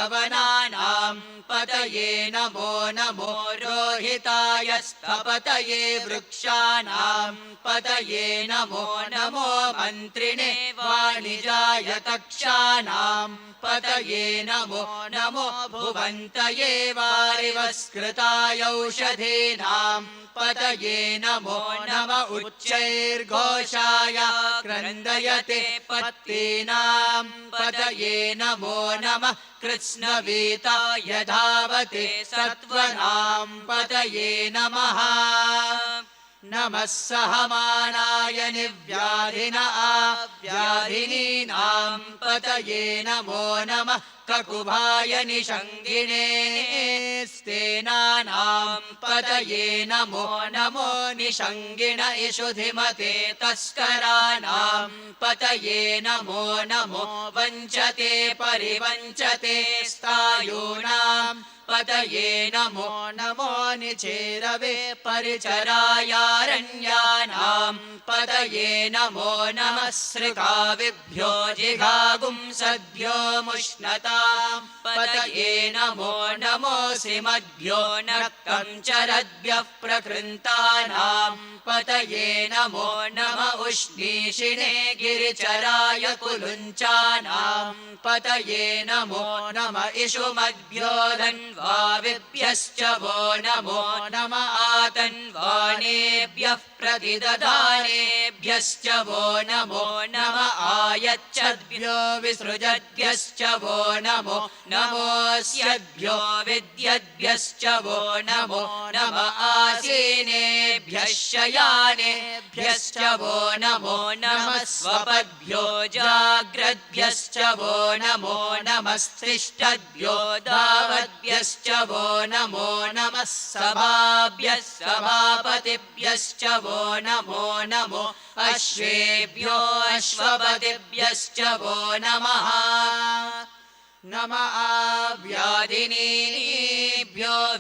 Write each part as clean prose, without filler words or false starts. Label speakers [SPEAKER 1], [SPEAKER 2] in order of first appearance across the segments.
[SPEAKER 1] यवनानां पतये नमो नमो रोहिताय स्थपतये वृक्षाणां पतये नमो नमो मन्त्रिणे वाणिजाय तक्षाणां पतये नमो नमो भुवन्तये वारिवस्कृताय औषधीनां पतये नमो नम उच्चैर्घोषाय क्रन्दयते पत्तीनां पतये नमो नमः कृत्स्नवीताय धावते सत्त्वनां पतये नमः नमः सहमानाय निव्याधिन व्याधिनीनां पतये नमो नमः ककुभाय निषङ्गिणे स्तेनानां पतये नमो नमो निषङ्गिण इषुधिमते तस्कराणां पतये नमो नमो वञ्चते परिवञ्चते स्थायूनां पतये नमो नमो निचेरवे परिचरायारण्यानां पतये नमो नमः सृगाविभ्यो जिघागुंसद्भ्यो मुष्णतां पतये नमो नमोऽसिमद्भ्यो नक्तं चरद्भ्यः प्रकृन्तानां पतये नमो नम उष्णीषिणे गिरिचराय कुलुञ्चानां पतये नमो नम इषुमद्भ्यो धन्वाविभ्यश्च वो नमो नम आतन्वानेभ्यः प्रतिददानेभ्यश्च वो नमो नम आयच्छद्भ्यो विसृजद्भ्यश्च वो नमो नमोऽस्यद्भ्यो विद्यद्भ्यश्च वो नमो नम आसीनेभ्यः शयानेभ्यश्च वो नमो नमः स्वपद्भ्यो जाग्रद्भ्यश्च वो नमो नमस्तिष्ठद्भ्यो धावद्भ्यश्च वो नमो नमः सभाभ्यः सभापतिभ्यश्च वो नमो नमो अश्वेभ्यो अश्वपतिभ्यश्च वो नमः नम आव्याधिनीभ्यो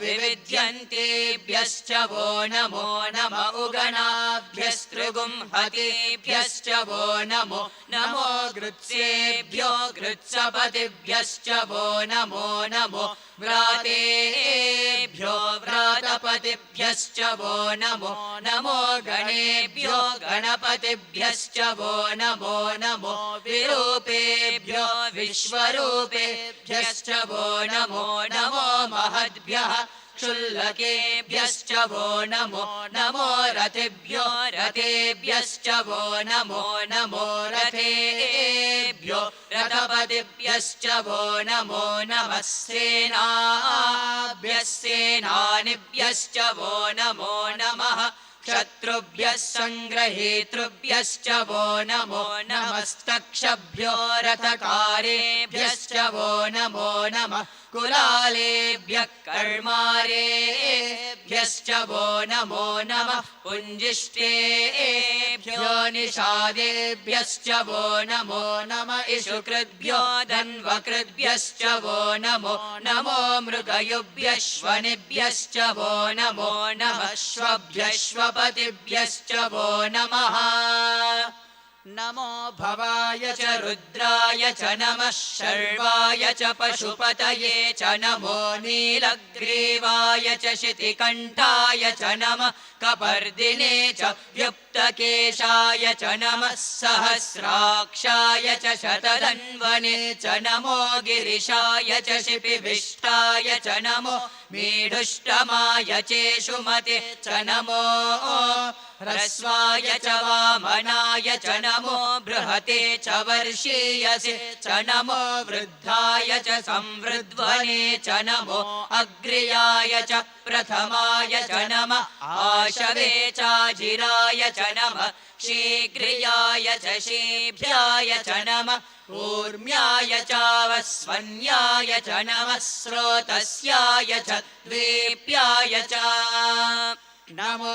[SPEAKER 1] विविध्यन्तेभ्यश्च वो नमो नम उगणाभ्यस्तृगुंहतेभ्यश्च वो नमो नमो गृत्सेभ्यो गृत्सपतिभ्यश्च वो नमो नमो व्रातेभ्यो व्रातपतिभ्यश्च वो नमो नमो गणेभ्यो गणपतिभ्यश्च वो नमो नमो विरूपेभ्यो विश्वरूपेभ्यश्च वो नमो नमो महद्भ्यः क्षुल्लकेभ्यश्च वो नमो नमो रथेभ्यो रथेभ्यश्च वो नमो नमो रथेभ्यो रथपतिभ्यश्च वो नमो नमः सेनाभ्यः सेनानिभ्यश्च वो नमो नमः शत्रुभ्यः संग्रहेतृभ्यश्च वो नमो नमस्तक्षभ्यो रथकारेभ्यश्च वो नमो नमः कुलालेभ्यः कर्मारेभ्यश्च वो नमो नमः पुञ्जिष्टेभ्यो निषादेभ्यश्च वो नमो नमः इषुकृद्भ्यो धन्वकृद्भ्यश्च वो नमो नमो मृगयुभ्यश्वनिभ्यश्च वो नमो नमः श्वभ्यश्वपतिभ्यश्च वो नमः नमो भवाय च रुद्राय च नमः शर्वाय च पशुपतये च नमो नीलग्रीवाय च शितिकण्ठाय च नमः कपर्दिने च व्युक्तकेशाय च नमः सहस्राक्षाय च शतधन्वने च नमो गिरिशाय च शिपिविष्टाय च नमो मीढुष्टमाय चेषुमते च नमो ह्रस्वाय च वामनाय च नमो बृहते च वर्षीयसे च नमो वृद्धाय च संवृद्ध्वने च नमो अग्र्याय च प्रथमाय च नमः आशवे चाजिराय च नमः शीघ्रियाय च शीभ्याय च नमः ऊर्म्याय चावस्वन्याय च नमः स्रोतस्याय च द्वीप्याय च नमो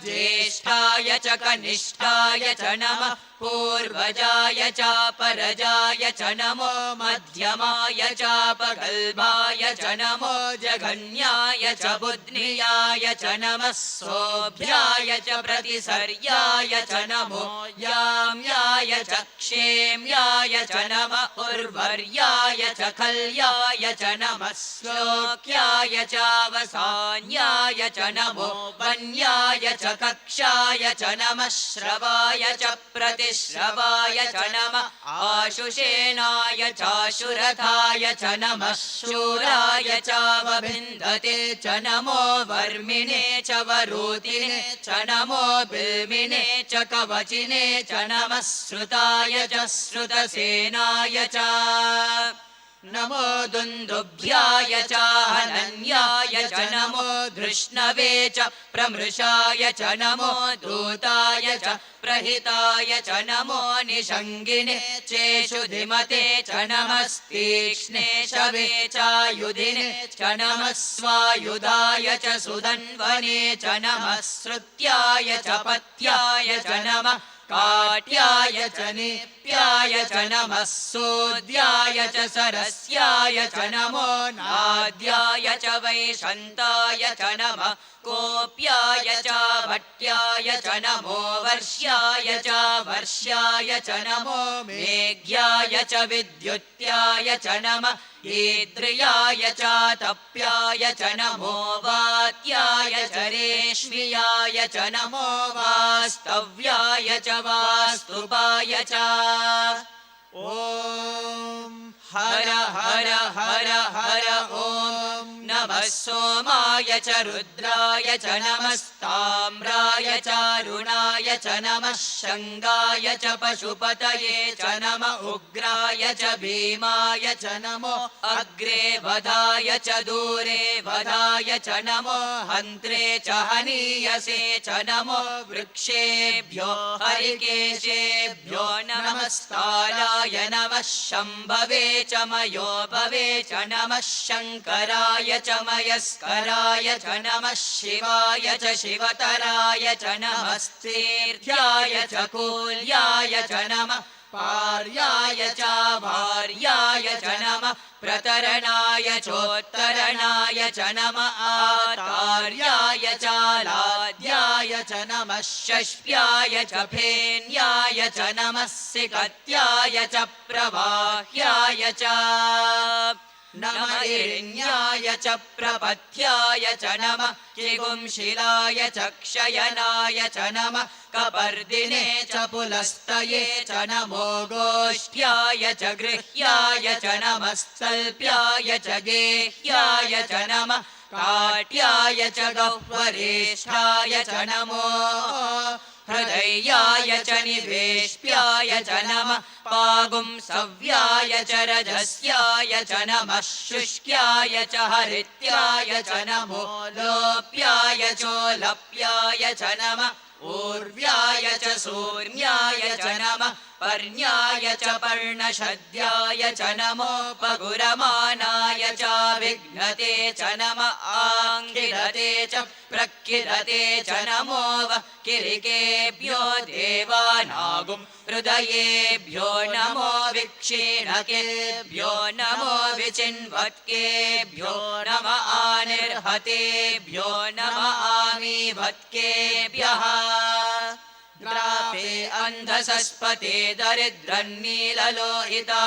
[SPEAKER 1] ज्येष्ठाय च कनिष्ठाय च नमः पूर्वजाय चापरजाय च नमो मध्यमाय चापगल्भाय च नमो जघन्याय च बुध्नियाय च नमः सोऽभ्याय च प्रतिसर्याय च नमो याम्याय च क्षेम्याय च नमः उर्वर्याय च खल्याय च नमः श्लोक्याय चावसान्याय च नमो वन्याय च कक्षाय च नमः श्रवाय च प्रतिश्रवाय च नमः आशुषेणाय चाशुरथाय च नमः शूराय चावभिन्दते च नमो वर्मिणे च वरूतिने च नमो बिल्मिने च कवचिने च नमः श्रुताय च श्रुतसेनाय च नमो दुन्दुभ्याय चाहनन्याय च नमो धृष्णवे च प्रमृषाय च नमो दूताय च प्रहिताय च नमो निषङ्गिने चेषुधिमते च नमस्तीक्ष्णे शवे चायुधिने च नमः स्वायुधाय च सुधन्वने च नमः श्रुत्याय च पथ्याय च नमः काट्याय च निप्याय च नमः सोद्याय च सरस्याय च नमो नाद्याय च वैशन्ताय च नमः कोप्याय च भट्याय च नमो वर्ष्याय च वर्ष्याय च नमो मेघ्याय च विद्युत्याय च नमः ईद्रियाय च तप्याय च नमो वात्याय च रेश्मियाय च नमो वास्तव्याय च वास्तुपाय च ॐ हर हर हर हर ॐ नमः सोमाय च रुद्राय च नमस्ताम्राय च अरुणाय च नमः शङ्गाय च पशुपतये च नमः उग्राय च भीमाय च नमो अग्रे वधाय च दूरे वधाय च नमो हन्त्रे च हनीयसे च नमो वृक्षेभ्यो हरिकेशेभ्यो नमस्ताराय नमः शम्भवे च मयोभवे च नमः शङ्कराय च मयस्कराय च नमः शिवाय च शिवतराय च नमस्तीर्थ्याय च कूल्याय च नमः पार्याय च भार्याय च नमः प्रतरणाय चोत्तरणाय च नमः आतार्याय च लाद्याय च नमः षष्ठ्याय च फेन्याय च नमः सिकत्याय च प्रवाह्याय च नमः हिरण्याय च प्रपथ्याय च नमः किगुंशिलाय च क्षयनाय च नमः कपर्दिने च पुलस्तये च नमो गोष्ठ्याय च गृह्याय च नमः स्तल्प्याय च गेह्याय च नमः काट्याय च गह्वरेष्ठाय च नमो हृदयाय च निवेश्याय च नमः पागुंसव्याय च रजस्याय च नमः शुष्क्याय च हरित्याय च नमो लोप्याय चोलप्याय च नमः ऊर्व्याय च सूर्ण्याय च नमः पर्ण्याय च पर्णशद्याय च नमो पगुरमानाय च विघ्नते च नमः आङ्गिरते च प्रकिरते च नमो किरिकेभ्यो देवानागुं हृदयेभ्यो नमो विक्षीणकेभ्यो नमो विचिन्वत्केभ्यो नमः आनिर्हतेभ्यो नमः आमीभत्केभ्यः ग्रापे अन्धसस्पते दरिद्रन्नीललोहिता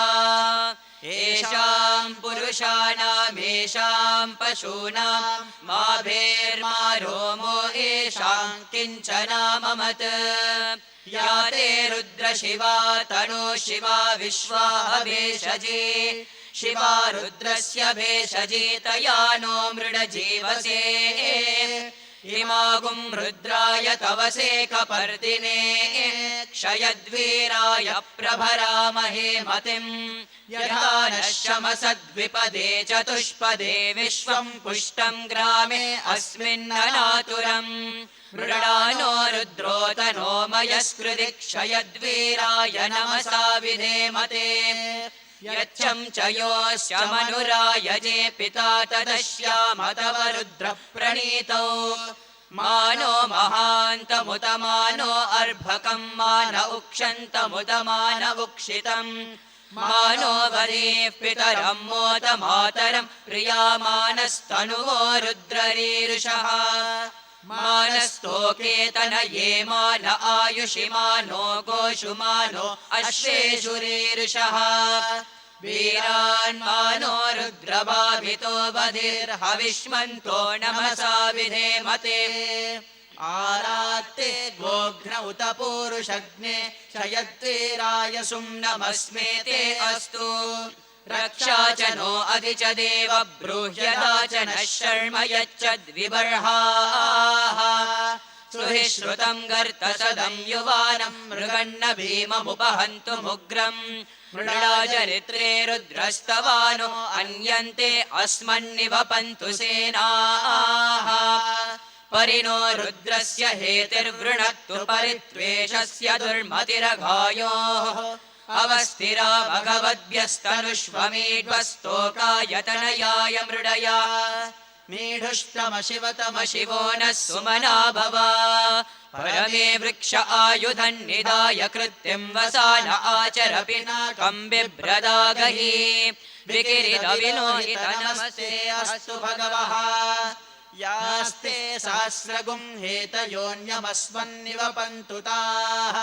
[SPEAKER 1] येषां पुरुषाणामेषां पशूनां माभेर्मा रोमो येषां किञ्चनाममत् या ते रुद्रशिवा तनो शिवा विश्वा भेषजे शिवा रुद्रस्य भेषजे तया नो मृडजीवसे इमागुं रुद्राय तवसे कपर्दिने क्षयद्वीराय प्रभरामहे मतिम् यथा नः शमसद्विपदे चतुष्पदे विश्वं पुष्टं ग्रामे अस्मिन्ननातुरम् मृडानो रुद्रोतनो मयस्कृति क्षयद्वीराय नमसा विधेमते यच्छं च योऽस्य मनुरायजे पिता तदश्याम तव रुद्र प्रणीतौ मानो महान्तमुतमानो अर्भकं मान उक्षन्तमुतमान उक्षितम् मानो वदेः पितरं मोत मातरं प्रियामानस्तनुवो रुद्ररीरुषः मानस्तोकेतनये मान आयुषि मानो गोषु मानो अश्वेषुरीरुषः वीरान्मानो रुद्रभावितो वधिर्हविष्मन्तो नमसा विधेमते आरात्ते गोघ्न उत पूरुषग्ने शयद्वीराय सुम्नमस्मेते अस्तु रक्षा च नो अधि च देव ब्रूह्यदा च नः शर्म यच्चद्विबर्हाः सुहि श्रुतं गर्तसदं युवानं मृगन्न भीममुपहन्तुमुग्रम् मृडाचरित्रे रुद्रस्तवानो अन्यन्ते अस्मन्निवपन्तु सेनाः परिणो रुद्रस्य हेतिर्वृणक्तु परित्वेषस्य दुर्मतिरघायोः अवस्थिरा भगवद्भ्यस्तनुष्वमीढ्वस्तोकायतनयाय मृडया मीढुष्टमशिवतमशिवो नः सुमना भव परमे वृक्ष आयुधन्निदाय कृत्तिं वसान आचर पिनाकं बिभ्रदागहि विकिरितविलोहित नमस्ते अस्तु भगवः यास्ते सहस्रगुं हेतयोऽन्यमस्मन्निवपन्तु ताः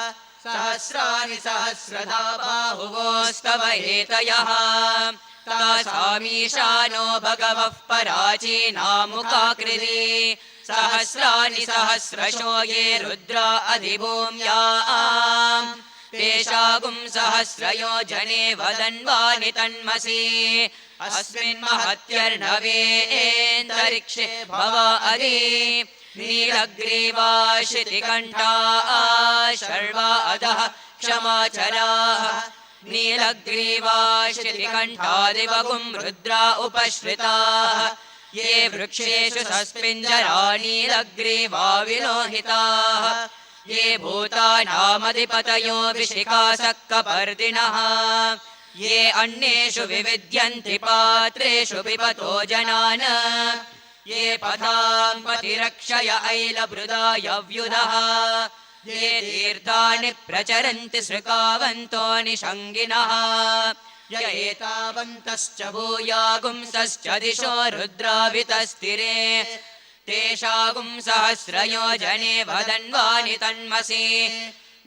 [SPEAKER 1] सहस्राणि सहस्रधा बाहुवोस्तव हेतयः तासामीशानो भगवः पराचीनामुखाकृति सहस्राणि सहस्रशो ये रुद्रा अधिभूम्याम् तेषागुं सहस्रयोजने वदन्वानि तन्मसि अस्मिन् महत्यर्णवेऽन्तरिक्षे भव अधि नीलग्रीवा शितिकण्ठा शर्वा अधः क्षमाचराः नीलग्रीवा शितिकण्ठादिवगुं रुद्रा उपश्रिताः ये वृक्षेषु सस्पिञ्जरा नीलग्रीवा विलोहिताः ये भूतानामधिपतयो विशिखासक्कपर्दिनः ये अन्येषु विविद्यन्ति पात्रेषु पिबतो जनान् ये पथां पतिरक्षय ऐलभृदाय व्युदः ये तीर्थानि प्रचरन्ति सृकावन्तो निषङ्गिनः य एतावन्तश्च भूयागुंसश्च दिशो रुद्रावितस्तिरे तेषागुं सहस्रयोजने वदन्वानि तन्मसि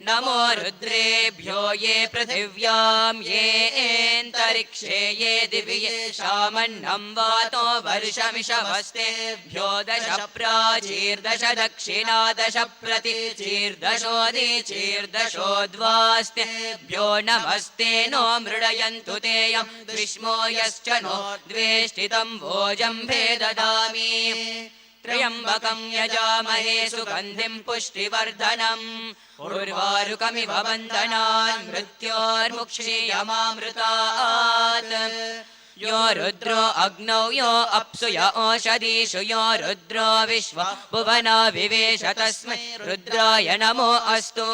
[SPEAKER 1] नमो रुद्रेभ्यो ये पृथिव्यां ये एन्तरिक्षे ये दिवि येषामन्नं वातो वर्षमिषवस्तेभ्यो दश प्राचीर्दश दक्षिणा दश प्रतीचीर्दशोदीचीर्दशोद्वास्तेभ्यो नमस्ते नो मृडयन्तु तेयं विष्मो यश्च नो द्वेष्टितं भोजम्भे ददामि त्र्यम्बकं यजामहे सुगन्धिं पुष्टिवर्धनम् उर्वारुकमिव बन्धनान् मृत्योर्मुक्षीयमामृतात् यो रुद्रो अग्नौ यो अप्सु य ओषधीषु यो रुद्रो विश्व भुवना विवेश तस्मै रुद्राय नमो अस्तु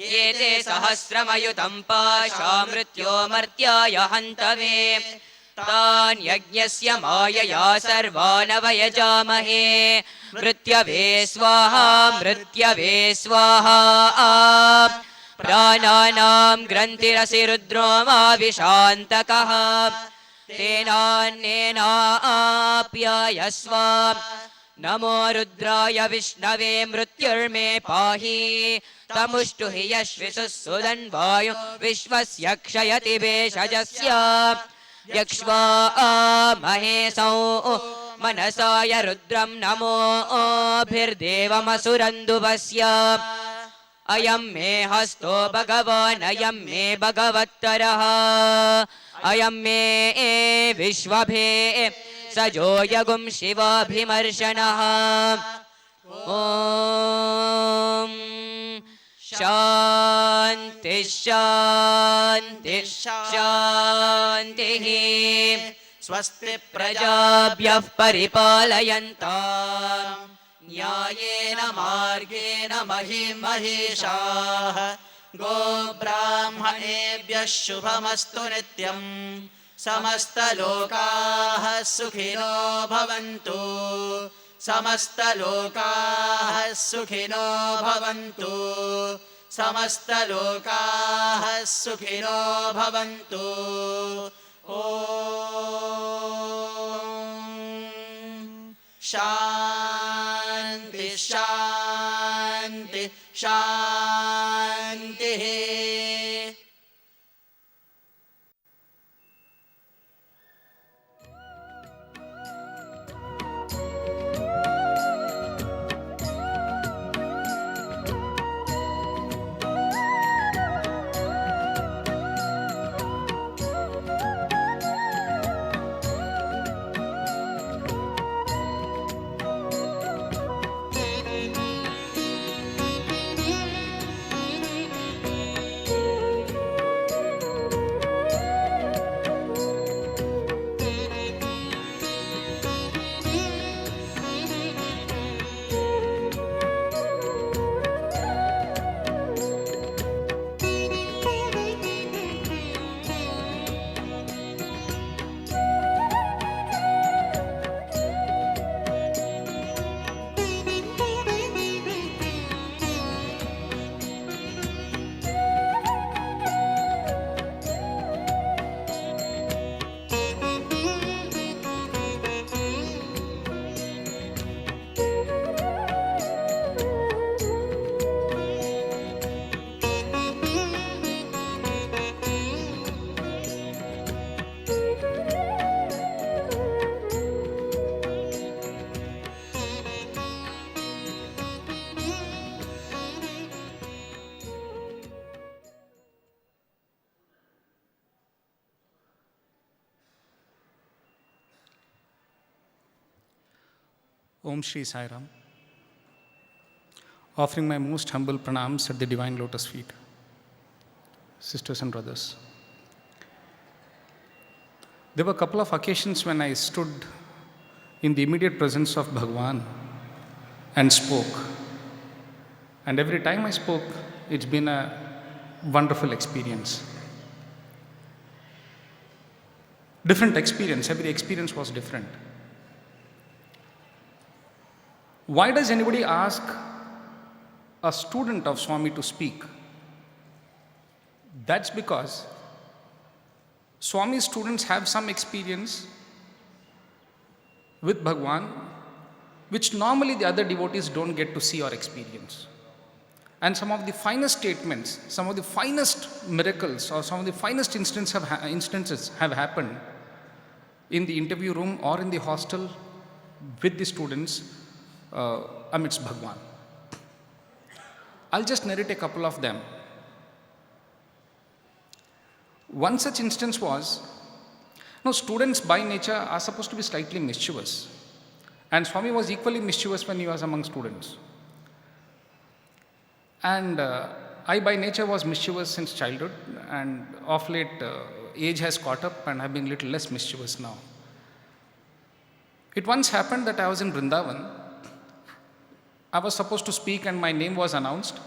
[SPEAKER 1] ये ते सहस्रमयुतं पाशा मृत्यो मर्त्याय हन्तवे तान् यज्ञस्य मायया सर्वान् वयजामहे मृत्यवे स्वाहा मृत्यवे स्वाहा प्राणानां ग्रन्थिरसि रुद्रो मा विशान्तकः तेनान्येनाप्यायस्व नमो रुद्राय विष्णवे मृत्युर्मे पाहि तमुष्टु हि यश्विषुः सुदन्वायो विश्वस्य क्षयति भेषजस्य यक्ष्वा महेशौ मनसाय रुद्रं नमोभिर्देवमसुरन्दुवस्य अयं मे हस्तो भगवान् अयं मे भगवत्तरः अयं मे विश्वभे सजो यगुं शिवाभिमर्शनः ॐ शान्ति शान्ति शान्तिः स्वस्ति प्रजाभ्यः परिपालयन्ताम् न्यायेन मार्गेण महिषाः गोब्राह्मणेभ्यः शुभमस्तु नित्यम् समस्तलोकाः सुखिनो भवन्तु समस्तलोकाः सुखिनो भवन्तु समस्तलोकाः सुखिनो भवन्तु ॐ शान्ति शान्ति शान्तिः
[SPEAKER 2] Om Shri Sai Ram. Offering my most humble pranams at the divine lotus feet. Sisters and brothers, there were a couple of occasions when I stood in the immediate presence of Bhagwan and spoke. And every time I spoke, it's been a wonderful experience. Different experience, every experience was different. Why does anybody ask a student of Swami to speak? That's because Swami's students have some experience with Bhagwan, which normally the other devotees don't get to see or experience. And some of the finest statements, some of the finest miracles, or some of the finest instances have happened in the interview room or in the hostel with the students amidst Bhagwan. I'll just narrate a couple of them. One such instance was, students by nature are supposed to be slightly mischievous. And Swami was equally mischievous when he was among students. And I by nature was mischievous since childhood, and of late age has caught up and I've been a little less mischievous now. It once happened that I was in Vrindavan. I was supposed to speak and my name was announced.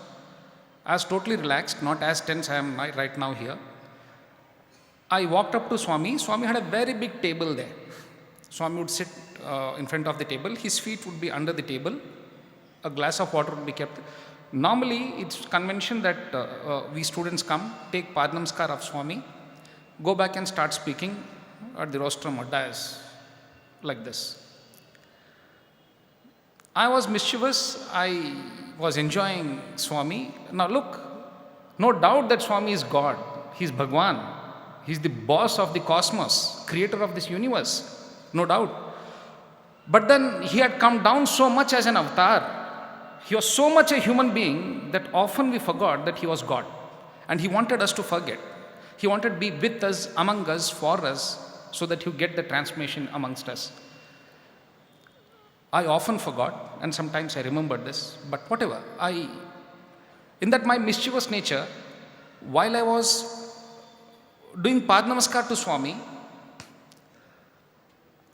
[SPEAKER 2] I was totally relaxed, not as tense I am right now here. I walked up to Swami. Swami had a very big table there. Swami would sit in front of the table. His feet would be under the table. A glass of water would be kept. Normally, it's convention that we students come, take Padnamskar of Swami, go back and start speaking at the rostrum or dais, like this. I was mischievous. I was enjoying Swami. Now look, no doubt that Swami is God. He's Bhagwan. He's the boss of the cosmos, creator of this universe, no doubt. But then he had come down so much as an avatar. He was so much a human being that often we forgot that he was God. And he wanted us to forget. He wanted to be with us, among us, for us, so that you get the transmission amongst us. I often forgot, and sometimes I remembered this, but whatever. In that my mischievous nature, while I was doing Padnamaskar to Swami,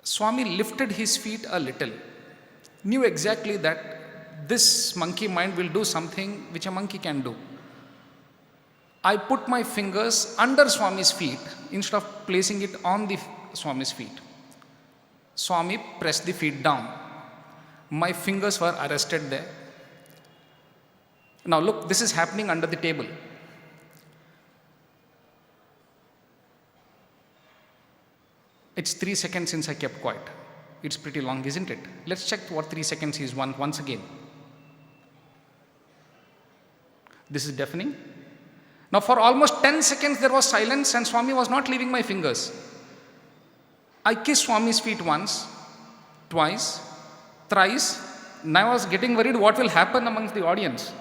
[SPEAKER 2] Swami lifted his feet a little, knew exactly that this monkey mind will do something which a monkey can do. I put my fingers under Swami's feet instead of placing it on the Swami's feet. Swami pressed the feet down. My fingers were arrested there. Now look, this is happening under the table. It's 3 seconds since I kept quiet. It's pretty long, isn't it? Let's check what 3 seconds is once again. This is deafening. Now for almost 10 seconds there was silence and Swami was not leaving my fingers. I kissed Swami's feet once, twice, thrice. Now I was getting worried what will happen amongst the audience.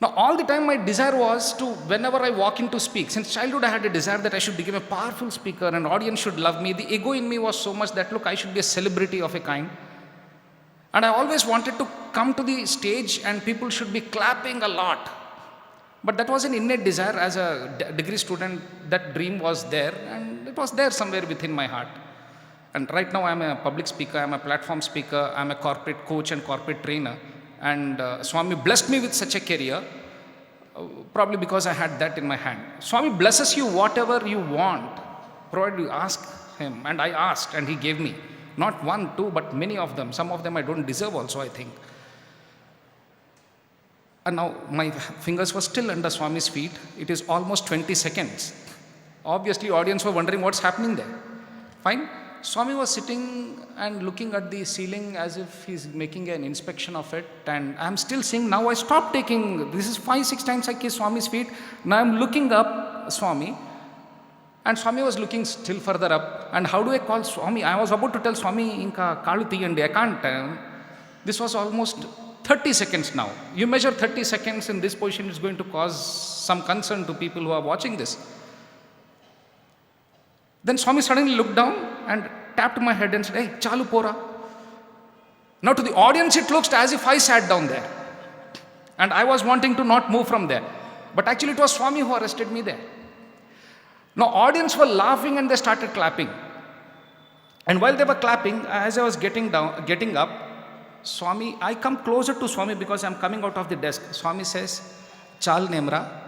[SPEAKER 2] Now all the time my desire was to, whenever I walk in to speak, since childhood I had a desire that I should become a powerful speaker and audience should love me. The ego in me was so much that look, I should be a celebrity of a kind. And I always wanted to come to the stage and people should be clapping a lot. But that was an innate desire as a degree student. That dream was there and it was there somewhere within my heart. And right now I'm a public speaker, I'm a platform speaker, I'm a corporate coach and corporate trainer. And Swami blessed me with such a career, probably because I had that in my hand. Swami blesses you whatever you want, provided you ask him. And I asked and he gave me. Not one, two, but many of them. Some of them I don't deserve also, I think. And now my fingers were still under Swami's feet. It is almost 20 seconds. Obviously, audience were wondering what's happening there. Fine. Swami was sitting and looking at the ceiling as if he's making an inspection of it. And I'm still seeing, now I stopped taking, this is 5-6 times I kissed Swami's feet. Now I'm looking up Swami. And Swami was looking still further up. And how do I call Swami? I was about to tell Swami, Inka Kalu Tiyandi, I can't. This was almost 30 seconds now. You measure 30 seconds in this position, is going to cause some concern to people who are watching this. Then Swami suddenly looked down and tapped my head and said, hey, chalu pora. Now to the audience it looks as if I sat down there. And I was wanting to not move from there. But actually it was Swami who arrested me there. Now audience were laughing and they started clapping. And while they were clapping, as I was getting up, Swami, I come closer to Swami because I'm coming out of the desk. Swami says, Chalu Nemra.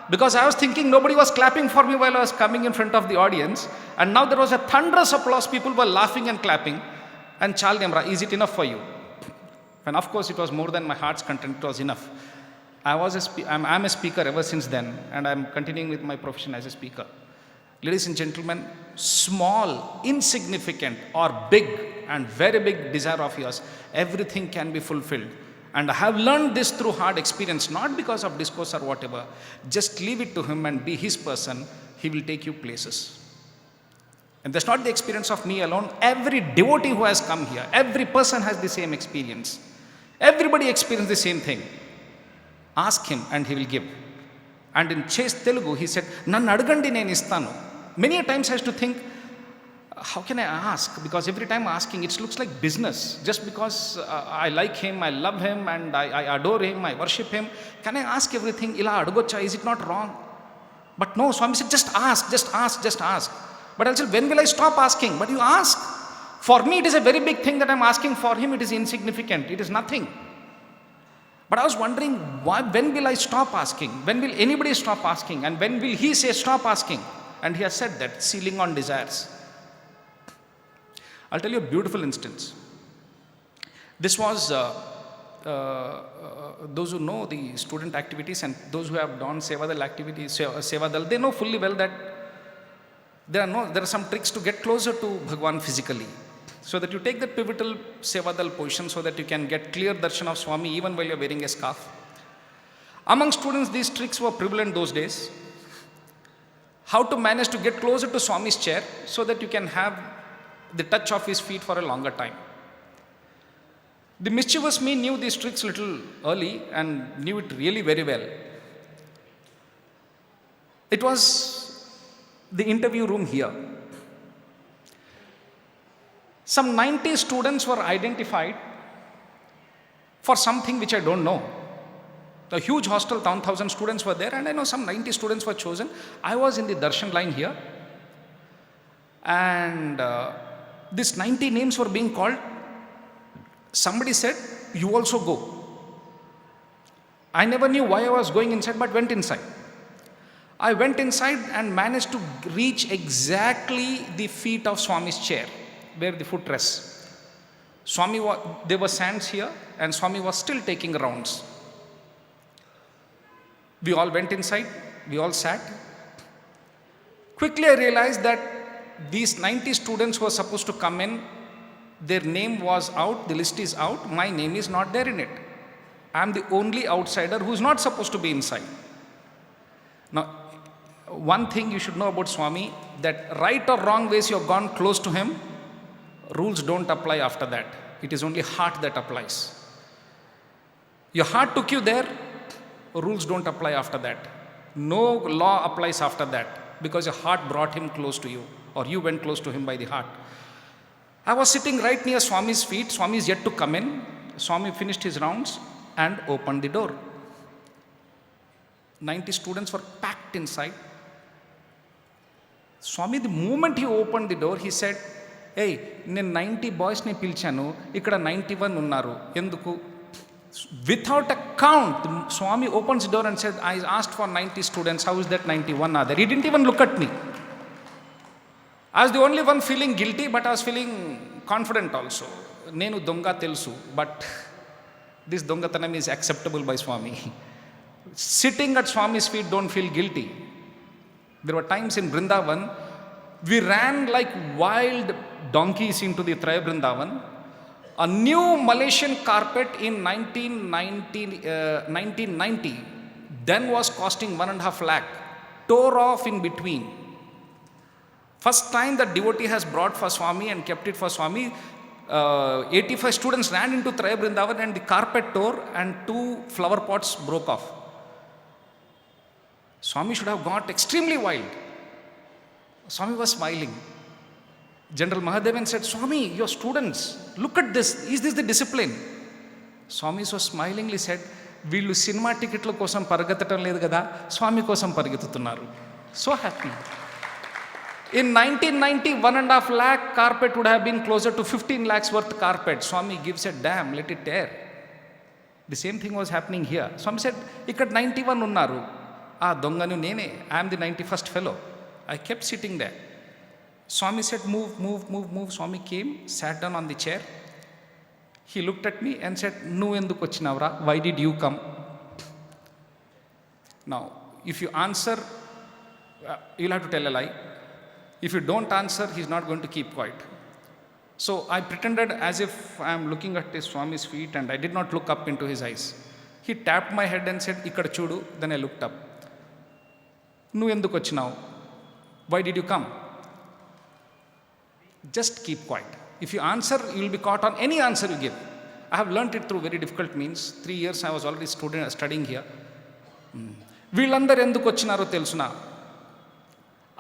[SPEAKER 2] Because I was thinking nobody was clapping for me while I was coming in front of the audience. And now there was a thunderous applause. People were laughing and clapping. And Chal Nemra, is it enough for you? And of course it was more than my heart's content. It was enough. I'm a speaker ever since then. And I'm continuing with my profession as a speaker. Ladies and gentlemen, small, insignificant or big and very big desire of yours, everything can be fulfilled. And I have learned this through hard experience, not because of discourse or whatever. Just leave it to him and be his person. He will take you places. And that's not the experience of me alone. Every devotee who has come here, every person has the same experience. Everybody experienced the same thing. Ask him and he will give. And in Chaste Telugu, he said, Nannu adugandi nenu istanu. Many a times I used to think, how can I ask? Because every time asking, it looks like business. Just because I like him, I love him, and I adore him, I worship him. Can I ask everything? Ila adugocha, is it not wrong? But no, Swami said, just ask, just ask, just ask. But I said, when will I stop asking? But you ask. For me, it is a very big thing that I'm asking. For him, it is insignificant. It is nothing. But I was wondering, when will I stop asking? When will anybody stop asking? And when will he say, stop asking? And he has said that, sealing on desires. I'll tell you a beautiful instance. This was, those who know the student activities and those who have done Sevadal activities, Sevadal, they know fully well that there are some tricks to get closer to Bhagwan physically. So that you take that pivotal Sevadal position so that you can get clear darshan of Swami even while you're wearing a scarf. Among students, these tricks were prevalent those days. How to manage to get closer to Swami's chair so that you can have the touch of his feet for a longer time. The mischievous me knew these tricks a little early and knew it really very well. It was the interview room here. Some 90 students were identified for something which I don't know. A huge hostel, 1,000 students were there, and I know some 90 students were chosen. I was in the darshan line here, and these 90 names were being called. Somebody said, you also go. I never knew why I was going inside, but went inside. I went inside and managed to reach exactly the feet of Swami's chair. where the footrest. There were sands here, and Swami was still taking rounds. We all went inside, we all sat. Quickly I realized that these 90 students who were supposed to come in, their name was out, the list is out, my name is not there in it. I am the only outsider who is not supposed to be inside. Now, one thing you should know about Swami, that right or wrong ways you have gone close to him, rules don't apply after that. It is only heart that applies. Your heart took you there, rules don't apply after that. No law applies after that, because your heart brought him close to you, or you went close to him by the heart. I was sitting right near Swami's feet. Swami is yet to come in. Swami finished his rounds and opened the door. 90 students were packed inside. Swami, the moment he opened the door, he said, "Hey, నేను 90 boysని పిలిచాను, ఇక్కడ 91 ఉన్నారు, ఎందుకు?" Without a count, Swami opens the door and said, "I asked for 90 students, how is that 91 are there?" He didn't even look at me. I was the only one feeling guilty, but I was feeling confident also. Nenu donga telusu, but this dongatanam is acceptable by Swami. Sitting at Swami's feet, don't feel guilty. There were times in Vrindavan, we ran like wild donkeys into the Traya Vrindavan. A new Malaysian carpet in 1990 then was costing 1.5 lakh, tore off in between. First time that devotee has brought for Swami and kept it for Swami, 85 students ran into Traya Vrindavan and the carpet tore and 2 flower pots broke off. Swami should have got extremely wild. Swami was smiling. General Mahadevan said, "Swami, your students, look at this. Is this the discipline?" Swami so smilingly said, "Veellu cinema ticketla kosam paragathadam ledu kada, Swami kosam parigethutunnaru." So happy. In 1990, 1.5 lakh carpet would have been closer to 15 lakhs worth carpet. Swami gives a damn, let it tear. The same thing was happening here. Swami said, "Ikkada 91 unnaru. Donganu nene. I am the 91st fellow." I kept sitting there. Swami said, "Move, move, move, move." Swami came, sat down on the chair. He looked at me and said, "Nu enduku vachinavra? Why did you come?" Now, if you answer, you'll have to tell a lie. If you don't answer, he's not going to keep quiet. So I pretended as if I am looking at his Swami's feet, and I did not look up into his eyes. He tapped my head and said, "Ikkada chudu." Then I looked up. "Nu enduku vachinavu? Why did you come?" Just keep quiet. If you answer, you will be caught on any answer you give. I have learnt it through very difficult means. 3 years I was already studying here. Veelandaru enduku vachinaro telusuna?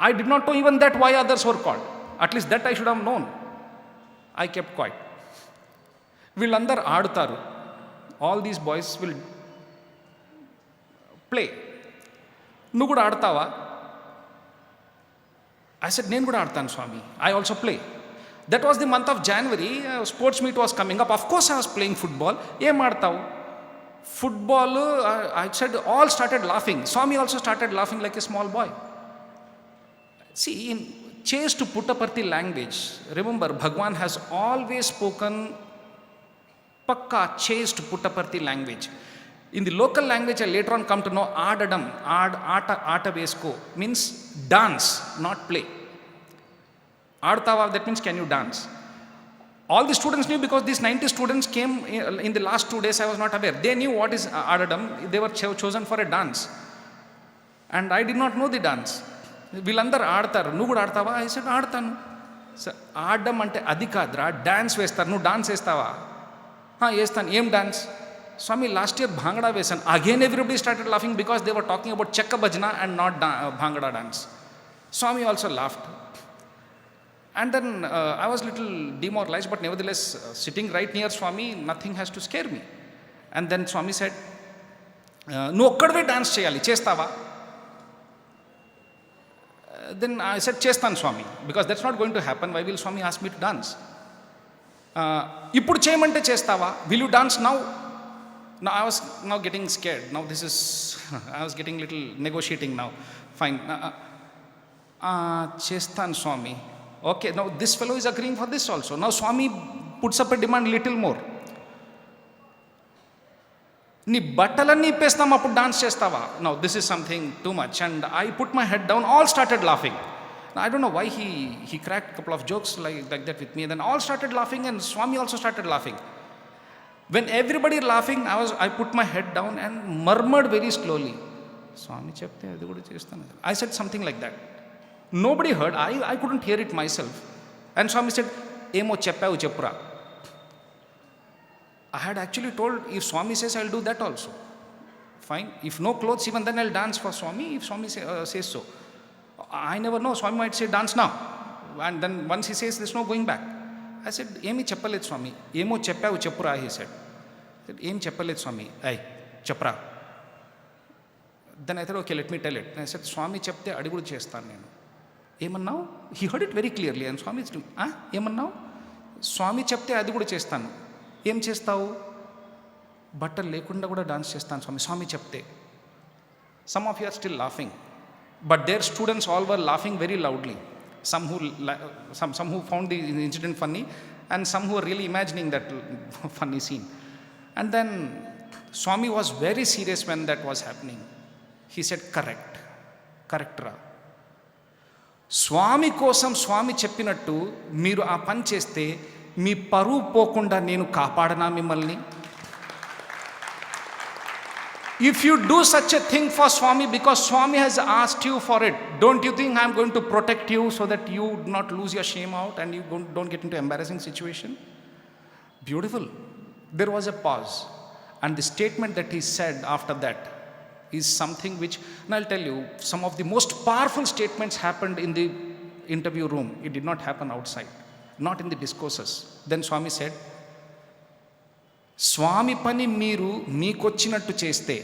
[SPEAKER 2] I did not know even that why others were called. At least that I should have known. I kept quiet. Veelandaru aadutaru. All these boys will play. Nu kuda aadtava? I said, "Nenu kuda aadtanu Swami. I also play." That was the month of January. Sports meet was coming up. Of course I was playing football. Em aadtavu? Football, I said, all started laughing. Swami also started laughing like a small boy. See, in Chase to Puttaparthi language, remember, Bhagwan has always spoken Pakka Chase to Puttaparthi language. In the local language, I later on come to know Adadam, Aata Vesko means dance, not play. Aadtava, that means can you dance? All the students knew because these 90 students came in the last 2 days. I was not aware. They knew what is Adadam. They were chosen for a dance. And I did not know the dance. వీళ్ళందరూ ఆడతారు, "నువ్వు కూడా ఆడతావా?" I said, "ఆడతాను." ఆడడం అంటే అది కాదురా, dance వేస్తారు. "నువ్వు డాన్స్ వేస్తావా?" "వేస్తాను." "ఏం dance?" "Swami, last year bhangra వేసాను." Again everybody started laughing because they were talking about Chekka Bhajana and not bhangra dance. Swami also laughed. And then I was little demoralized, but nevertheless, sitting right near Swami, nothing has to scare me. And then Swami said, "నువ్వు ఒక్కడివే dance చేయాలి, చేస్తావా?" Then I said, "Chestan Swami," because that's not going to happen. Why will Swami ask me to dance? "Ippudu cheyamante chestava? Will you dance now?" Now I was now getting scared. Now this is, I was getting little negotiating now. Fine. "Chestan Swami." Okay, now this fellow is agreeing for this also. Now Swami puts up a demand little more. నీ బట్టలన్నీ ఇప్పేస్తాం అప్పుడు dance చేస్తావా? No this is something too much. And I put my head down, all started laughing. I don't know why he cracked a couple of jokes like that with me. Then all started laughing and Swami also started laughing. When everybody laughing, I put my head down and murmured very slowly, Swami chepte adi kuda chestanu. I said something like that. Nobody heard. I couldn't hear it myself. And Swami said, emo cheppavu cheppura. I had actually told, if Swami says, I'll do that also. Fine. If no clothes, even then I'll dance for Swami, if Swami says so. I never know. Swami might say, dance now. And then once he says, there's no going back. I said, Emi cheppaled Swami. Emo cheppavu cheppura, he said. I said, Em cheppaled Swami. Ay, cheppura. Then I thought, okay, let me tell it. And I said, Swami chepte adi kuda chestanu nenu. Emannavu? He heard it very clearly. And Swami said, emannavu? Swami chepte adi kuda chestanu. ఏం చేస్తావు? బట్టలు లేకుండా కూడా dance చేస్తాను స్వామి, స్వామి చెప్తే. Some of you are still laughing, but their students all were laughing very loudly. Some who found the incident funny, and some who were really imagining that funny scene. And then Swami was very serious when that was happening. He said, correct ra. స్వామి కోసం స్వామి చెప్పినట్టు మీరు ఆ పని చేస్తే మీ పరువు పోకుండా నేను కాపాడనా మిమ్మల్ని? If you do such a thing for Swami because Swami has asked you for it, don't you think I'm going to protect you so that you do not lose your shame out and you don't get into embarrassing situation? Beautiful. There was a pause, and the statement that he said after that is something which, and I'll tell you, some of the most powerful statements happened in the interview room. It did not happen outside, not in the discourses. Then Swami said, స్వామి పని మీరు మీకొచ్చినట్టు చేస్తే,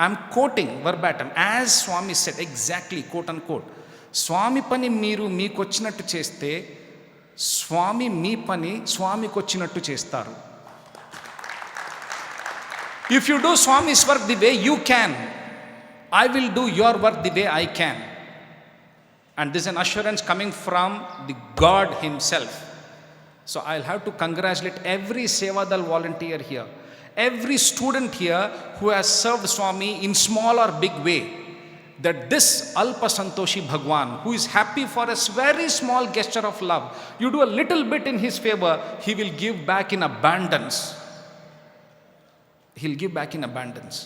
[SPEAKER 2] I'm quoting verbatim as Swami said, exactly quote and quote, Swami పని మీరు మీకొచ్చినట్టు చేస్తే స్వామి మీ పని స్వామికి వచ్చినట్టు చేస్తారు. If you do Swami's work the way you can, I will do your work the way I can. And this is an assurance coming from the God himself. So I'll have to congratulate every Sevadal volunteer here, every student here who has served Swami in small or big way, that this Alpa Santoshi Bhagwan, who is happy for a very small gesture of love, you do a little bit in his favor, he will give back in abundance. He'll give back in abundance.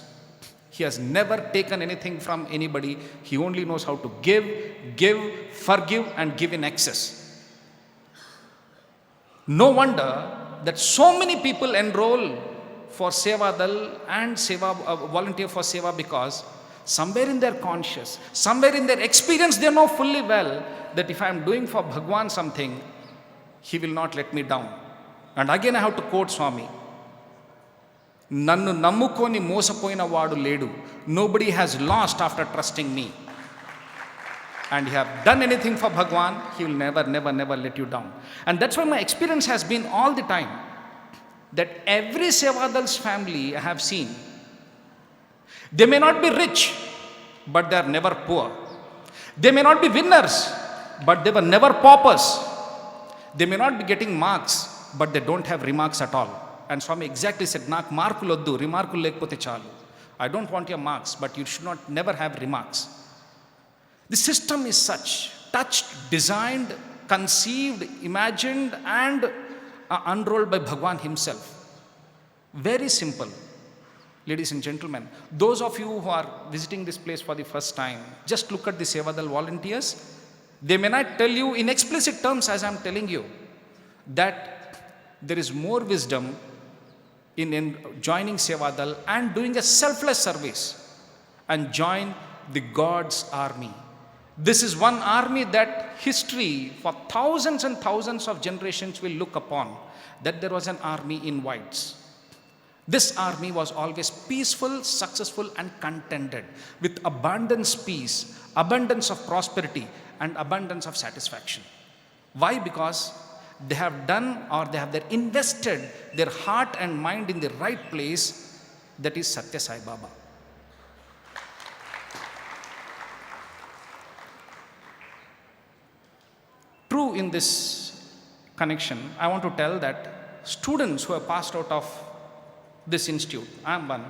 [SPEAKER 2] He has never taken anything from anybody. He only knows how to give, forgive, and give in excess. No wonder that so many people enroll for Sevadal and volunteer for Seva, because somewhere in their conscious, somewhere in their experience, they know fully well that if I am doing for Bhagwan something, he will not let me down. And again I have to quote Swami, నన్ను నమ్ముకొని మోసపోయిన వాడు లేడు. Nobody has lost after trusting me. And you have done anything for Bhagwan, he will never let you down. And that's why my experience has been all the time that every Sevadal's family I have seen, they may not be rich, but they are never poor. They may not be winners, but they were never paupers. They may not be getting marks, but they don't have remarks at all. And Swami exactly said, నాకు మార్కులు వద్దు, రిమార్కులు లేకపోతే చాలు. I don't want your marks, but you should not never have remarks. The system is such, touched, designed, conceived, imagined, and unrolled by Bhagwan himself. Very simple. Ladies and gentlemen, those of you who are visiting this place for the first time, just look at the Sevadal volunteers. They may not tell you in explicit terms as I am telling you that there is more wisdom in joining Sevadal and doing a selfless service and join the God's army. This is one army that history for thousands and thousands of generations will look upon, that there was an army in whites. This army was always peaceful, successful, and contented with abundance peace, abundance of prosperity, and abundance of satisfaction. Why? Because they have done, or they have invested their heart and mind in the right place, that is Sathya Sai Baba. true in this connection, I want to tell that students who have passed out of this institute, I am one,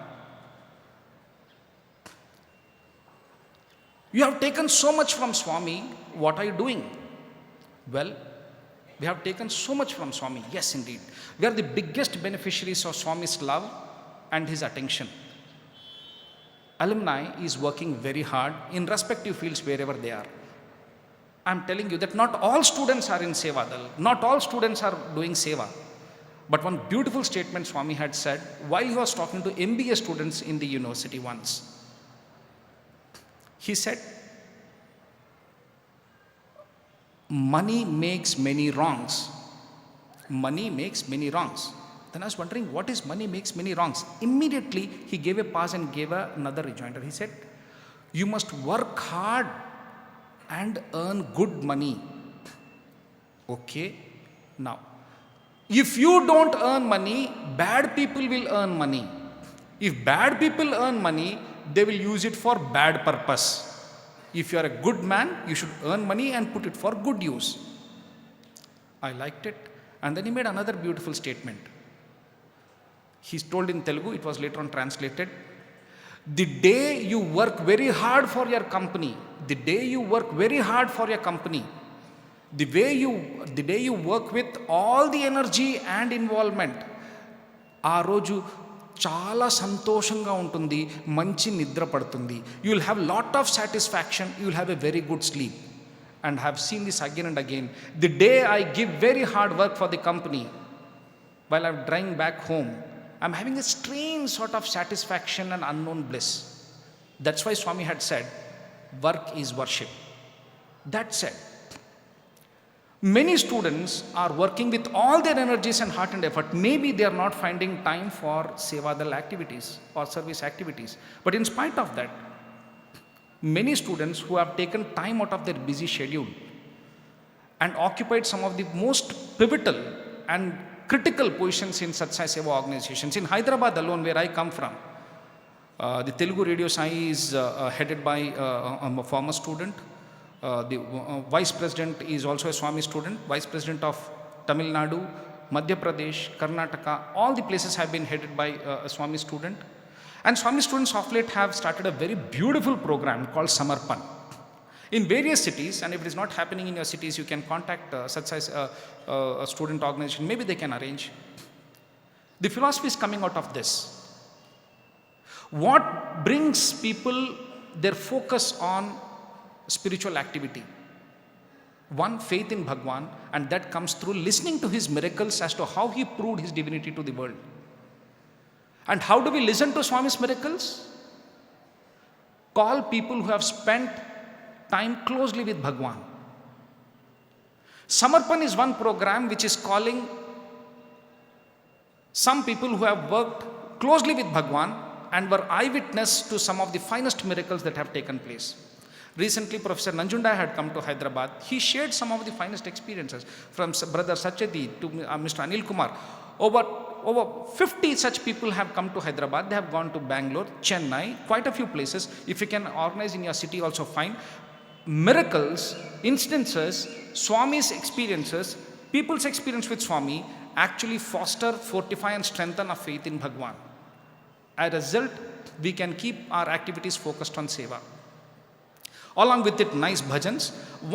[SPEAKER 2] you have taken so much from Swami, what are you doing? Well, we have taken so much from Swami, yes indeed. We are the biggest beneficiaries of Swami's love and his attention. Alumni is working very hard in respective fields wherever they are. I am telling you that not all students are in Sevadal, not all students are doing Seva. But one beautiful statement Swami had said while he was talking to MBA students in the university once. He said, money makes many wrongs. Money makes many wrongs. Then I was wondering, what is money makes many wrongs? Immediately, he gave a pause and gave another rejoinder. He said, you must work hard and earn good money. Okay, now, if you don't earn money, bad people will earn money. If bad people earn money, they will use it for bad purpose. If you are a good man, you should earn money and put it for good use. I liked it. And then he made another beautiful statement. He told in Telugu, it was later on translated, the day you work very hard for your company, the day you work very hard for your company, the day you work with all the energy and involvement, ఆ రోజు చాలా సంతోషంగా ఉంటుంది, మంచి నిద్ర పడుతుంది. You will have lot of satisfaction, you will have a very good sleep. And have seen this again and again. The day I give very hard work for the company, while I'm driving back home, I'm having a strange sort of satisfaction and unknown bliss. That's why Swami had said, work is worship. That said, many students are working with all their energies and heart and effort. Maybe they are not finding time for Sevadal activities or service activities. But in spite of that, many students who have taken time out of their busy schedule and occupied some of the most pivotal and critical positions in Sathya Seva organizations. In Hyderabad alone, where I come from, the Telugu Radio Sai is headed by a former student. The vice president is also a Swami student. Vice president of Tamil Nadu, Madhya Pradesh, Karnataka, all the places have been headed by a Swami student. And Swami students of late have started a very beautiful program called Samarpan. In various cities, and if it is not happening in your cities, you can contact such as a student organization. Maybe they can arrange. The philosophy is coming out of this. What brings people their focus on spiritual activity? One, faith in Bhagwan, and that comes through listening to his miracles as to how he proved his divinity to the world. And how do we listen to Swami's miracles? Call people who have spent time closely with Bhagwan. Samarpan is one program which is calling some people who have worked closely with Bhagwan and were eyewitness to some of the finest miracles that have taken place. Recently, Professor Nanjunda had come to Hyderabad. He shared some of the finest experiences from Brother Sathya to Mr. Anil Kumar. Over 50 such people have come to Hyderabad. They have gone to Bangalore, Chennai, quite a few places. If you can organize in your city, also fine. Miracles, instances, Swami's experiences, people's experience with Swami actually foster, fortify and strengthen our faith in Bhagwan. As a result, we can keep our activities focused on Seva. Along with it, nice bhajans.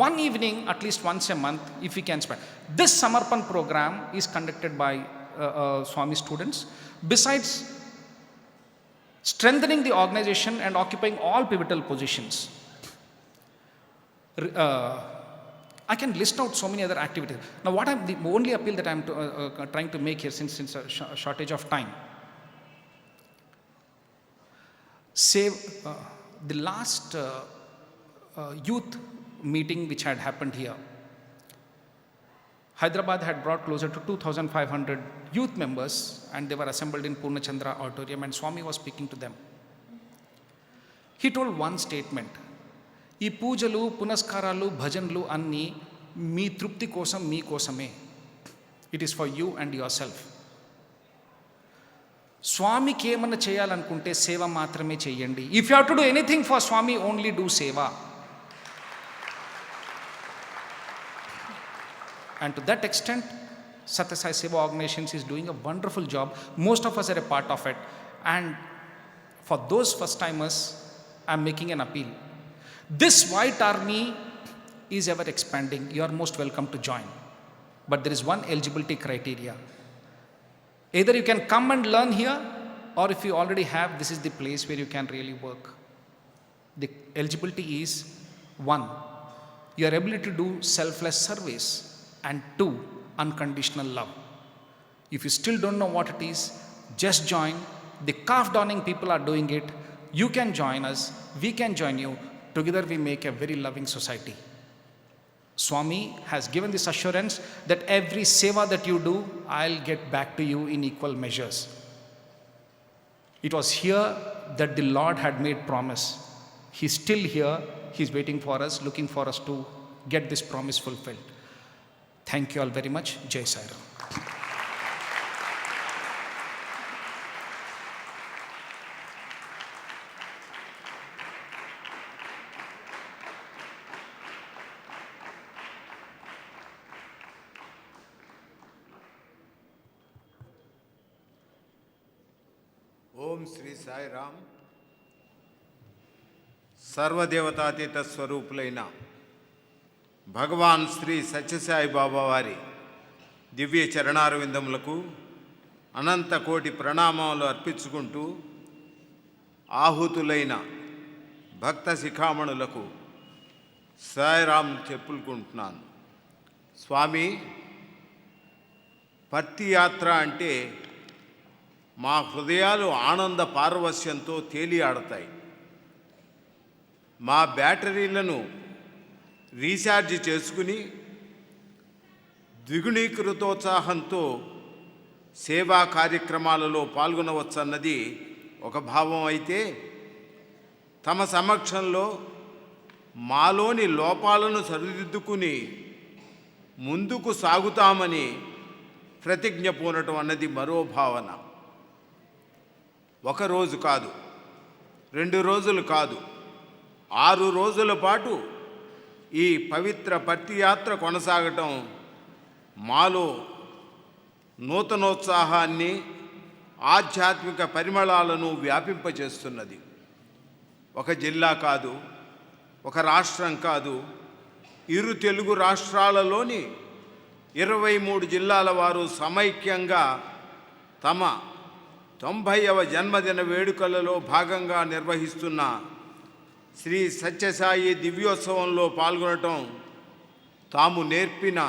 [SPEAKER 2] One evening, at least once a month, if we can spend. This Samarpan program is conducted by Swami students. Besides strengthening the organization and occupying all pivotal positions, I can list out so many other activities. Now, the only appeal that I'm trying to make here, since a shortage of time, the last youth meeting which had happened here, Hyderabad had brought closer to 2,500 youth members, and they were assembled in Purnachandra auditorium, and Swami was speaking to them. He told one statement: ఈ పూజలు పునస్కారాలు భజనలు అన్నీ మీ తృప్తి కోసం మీ కోసమే. It is for you and yourself. స్వామికి ఏమన్నా చేయాలనుకుంటే సేవ మాత్రమే చేయండి. If you have to do anything for Swami, only do seva. And to that extent, Sathya Sai Seva Organizations is doing a wonderful job. Most of us are a part of it. And for those first timers, I'm making an appeal. This white army is ever expanding. You are most welcome to join. But there is one eligibility criteria. Either you can come and learn here, or if you already have, this is the place where you can really work. The eligibility is 1, your ability to do selfless service, and 2, unconditional love. If you still don't know what it is, just join. The calf donning people are doing it. You can join us. We can join you. Together we make a very loving society. Swami has given this assurance that every seva that you do, I'll get back to you in equal measures. It was here that the Lord had made promise. He's still here. He's waiting for us, looking for us to get this promise fulfilled. Thank you all very much. Jai Sai Ram.
[SPEAKER 3] ఓం శ్రీ సాయిరామ్. సర్వదేవతాతీత స్వరూపులైన భగవాన్ శ్రీ సత్యసాయి బాబా వారి దివ్య చరణారవిందములకు అనంత కోటి ప్రణామాలు అర్పించుకుంటూ ఆహుతులైన భక్త శిఖామణులకు సాయిరామ్ చెప్పుకుంటున్నాను. స్వామి, పత్తి యాత్ర అంటే మా హృదయాలు ఆనంద పారవస్యంతో తేలియాడతాయి. మా బ్యాటరీలను రీఛార్జ్ చేసుకుని ద్విగుణీకృతోత్సాహంతో సేవా కార్యక్రమాలలో పాల్గొనవచ్చన్నది ఒక భావం అయితే, తమ సమక్షంలో మాలోని లోపాలను సరిదిద్దుకుని ముందుకు సాగుతామని ప్రతిజ్ఞ పూనటం అన్నది మరో భావన. ఒకరోజు కాదు, 2 రోజులు కాదు, 6 రోజుల పాటు ఈ పవిత్ర పత్తి యాత్ర కొనసాగటం మాలో నూతనోత్సాహాన్ని, ఆధ్యాత్మిక పరిమళాలను వ్యాపింపచేస్తున్నది. ఒక జిల్లా కాదు, ఒక రాష్ట్రం కాదు, ఇరు తెలుగు రాష్ట్రాలలోని 23 జిల్లాల వారు సమైక్యంగా తమ 90వ జన్మదిన వేడుకలలో భాగంగా నిర్వహిస్తున్న శ్రీ సత్యసాయి దివ్యోత్సవంలో పాల్గొనటం తాము నేర్పిన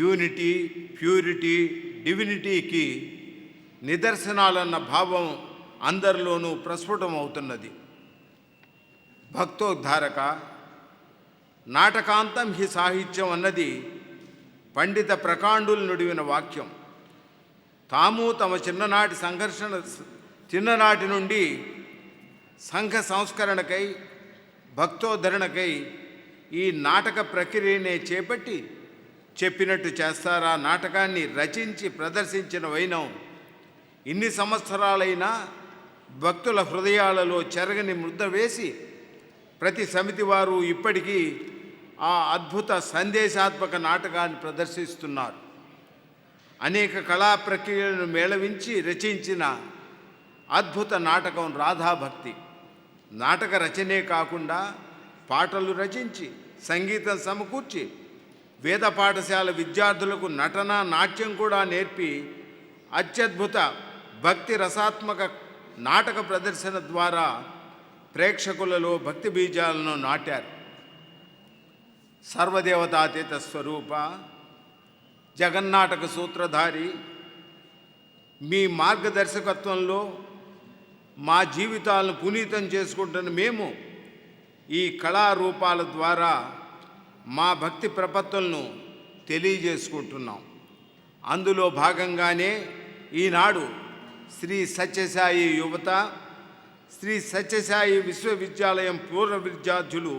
[SPEAKER 3] యూనిటీ, ప్యూరిటీ, డివినిటీకి నిదర్శనాలన్న భావం అందరిలోనూ ప్రస్ఫుటమవుతున్నది. భక్తోద్ధారక, నాటకాంతం హి సాహిత్యం అన్నది పండిత ప్రకాండులు నుడివిన వాక్యం. తాము తమ చిన్ననాటి నుండి సంఘ సంస్కరణకై, భక్తోద్ధరణకై ఈ నాటక ప్రక్రియనే చేపట్టి చెప్పినట్టు చేస్తారా నాటకాన్ని రచించి ప్రదర్శించిన వైనం ఇన్ని సంవత్సరాలైనా భక్తుల హృదయాలలో చెరగని ముద్ర వేసి ప్రతి సమితి వారు ఇప్పటికీ ఆ అద్భుత సందేశాత్మక నాటకాన్ని ప్రదర్శిస్తున్నారు. అనేక కళా ప్రక్రియలను మేళవించి రచించిన అద్భుత నాటకం రాధాభక్తి. నాటక రచనే కాకుండా పాటలు రచించి, సంగీతం సమకూర్చి, వేద పాఠశాల విద్యార్థులకు నటన, నాట్యం కూడా నేర్పి అత్యద్భుత భక్తి రసాత్మక నాటక ప్రదర్శన ద్వారా ప్రేక్షకులలో భక్తి బీజాలను నాటారు. సర్వదేవతాతీత స్వరూప, జగన్నాటక సూత్రధారి, మీ మార్గదర్శకత్వంలో మా జీవితాలను పునీతం చేసుకుంటున్న మేము ఈ కళారూపాల ద్వారా మా భక్తి ప్రపత్తులను తెలియజేసుకుంటున్నాం. అందులో భాగంగానే ఈనాడు శ్రీ సత్యసాయి యువత, శ్రీ సత్యసాయి విశ్వవిద్యాలయం పూర్వ విద్యార్థులు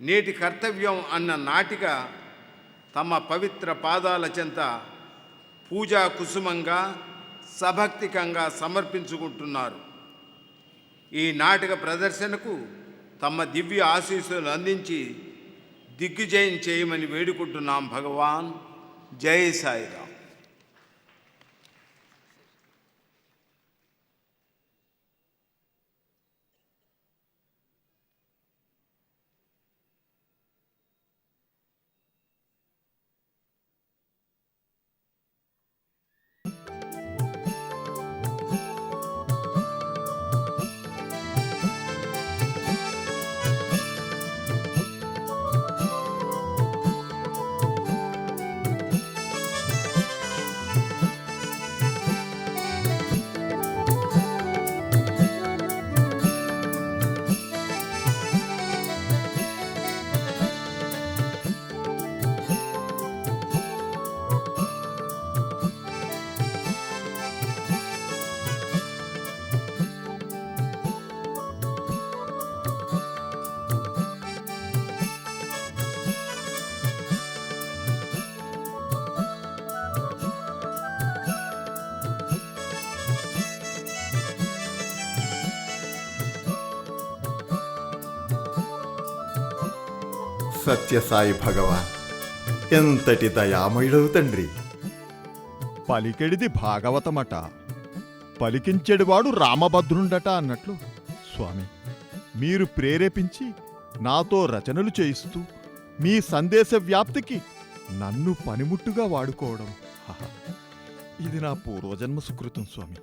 [SPEAKER 3] నేటి కర్తవ్యం అన్న నాటిక తమ పవిత్ర పాదాల చెంత పూజా కుసుమంగా, సభక్తికంగా సమర్పించుకుంటున్నారు. ఈ నాటక ప్రదర్శనకు తమ దివ్య ఆశీస్సులు అందించి దిగ్విజయం చేయమని వేడుకుంటున్నాం భగవాన్. జై సాయిరామ్.
[SPEAKER 4] సత్యసాయి భగవాన్, ఎంతటి దయామయుడవు తండ్రి.
[SPEAKER 5] పలికెడిది భాగవతమట, పలికించెడివాడు రామభద్రుండట అన్నట్లు స్వామి, మీరు ప్రేరేపించి నాతో రచనలు చేయిస్తూ మీ సందేశ వ్యాప్తికి నన్ను పనిముట్టుగా వాడుకోవడం, ఇది నా పూర్వజన్మ సుకృతం స్వామి.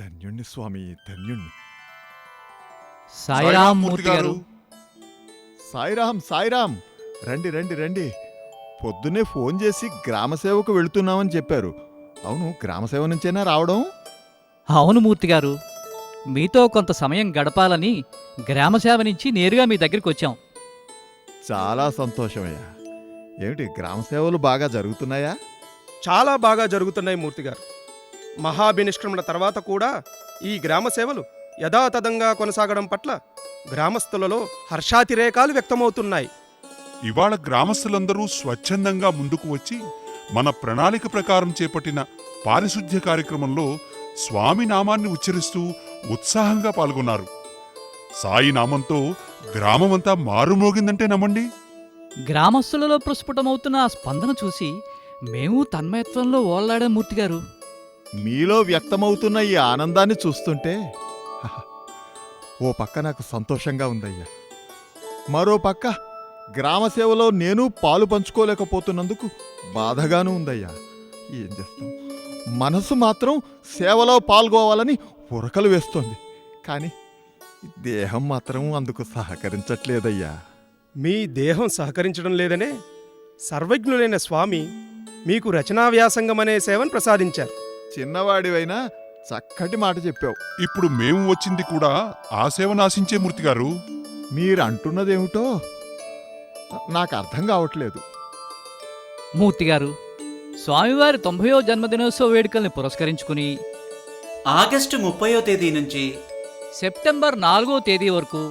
[SPEAKER 5] ధన్యుణ్ణి స్వామి, ధన్యుణ్ణి.
[SPEAKER 6] సాయిరామ్ మూర్తి గారు.
[SPEAKER 5] సాయిరాం, సాయిరాం. రండి రండి రండి. పొద్దున్నే ఫోన్ చేసి గ్రామసేవకు వెళుతున్నామని చెప్పారు. అవును, గ్రామసేవ నుంచేనా రావడం?
[SPEAKER 6] అవును మూర్తి గారు, మీతో కొంత సమయం గడపాలని గ్రామసేవ నుంచి నేరుగా మీ దగ్గరికి వచ్చాం.
[SPEAKER 5] చాలా సంతోషమయ్యా. ఏమిటి, గ్రామసేవలు బాగా జరుగుతున్నాయా?
[SPEAKER 7] చాలా బాగా జరుగుతున్నాయి మూర్తిగారు. మహాభినిష్క్రమణ తర్వాత కూడా ఈ గ్రామ సేవలు యథాతథంగా కొనసాగడం పట్ల గ్రామస్తులలో హర్షాతిరేకాలు వ్యక్తమవుతున్నాయి.
[SPEAKER 8] ఇవాళ గ్రామస్తులందరూ స్వచ్ఛందంగా ముందుకు వచ్చి మన ప్రణాళిక ప్రకారం చేపట్టిన పారిశుద్ధ్య కార్యక్రమంలో స్వామి నామాన్ని ఉచ్చరిస్తూ ఉత్సాహంగా పాల్గొన్నారు. సాయి నామంతో గ్రామమంతా మారుమోగిందంటే నమ్మండి.
[SPEAKER 6] గ్రామస్తులలో ప్రస్ఫుటమవుతున్న ఆ స్పందన చూసి మేము తన్మయత్వంలో ఓళ్లాడే మూర్తిగారు.
[SPEAKER 5] మీలో వ్యక్తమవుతున్న ఈ ఆనందాన్ని చూస్తుంటే ఓ పక్క నాకు సంతోషంగా ఉందయ్యా, మరో పక్క గ్రామసేవలో నేను పాలు పంచుకోలేకపోతున్నందుకు బాధగానూ ఉందయ్యా. ఏం చేస్తాం, మనసు మాత్రం సేవలో పాల్గొవాలని ఉరకలు వేస్తోంది, కానీ దేహం మాత్రం అందుకు సహకరించట్లేదయ్యా.
[SPEAKER 7] మీ దేహం సహకరించడం లేదనే సర్వజ్ఞులైన స్వామి మీకు రచనా వ్యాసంగం అనే సేవను ప్రసాదించారు.
[SPEAKER 5] చిన్నవాడివైనా చక్కటి మాట చెప్పావు.
[SPEAKER 8] ఇప్పుడు మేము వచ్చింది కూడా ఆ సేవనాశించే మూర్తిగారు.
[SPEAKER 5] మీరంటున్నదేమిటో నాకు అర్థం కావట్లేదు.
[SPEAKER 6] మూర్తిగారు, స్వామివారి 90వ జన్మదినోత్సవ వేడుకల్ని పురస్కరించుకుని
[SPEAKER 1] ఆగస్టు 30వ తేదీ నుంచి
[SPEAKER 6] సెప్టెంబర్ 4వ తేదీ వరకు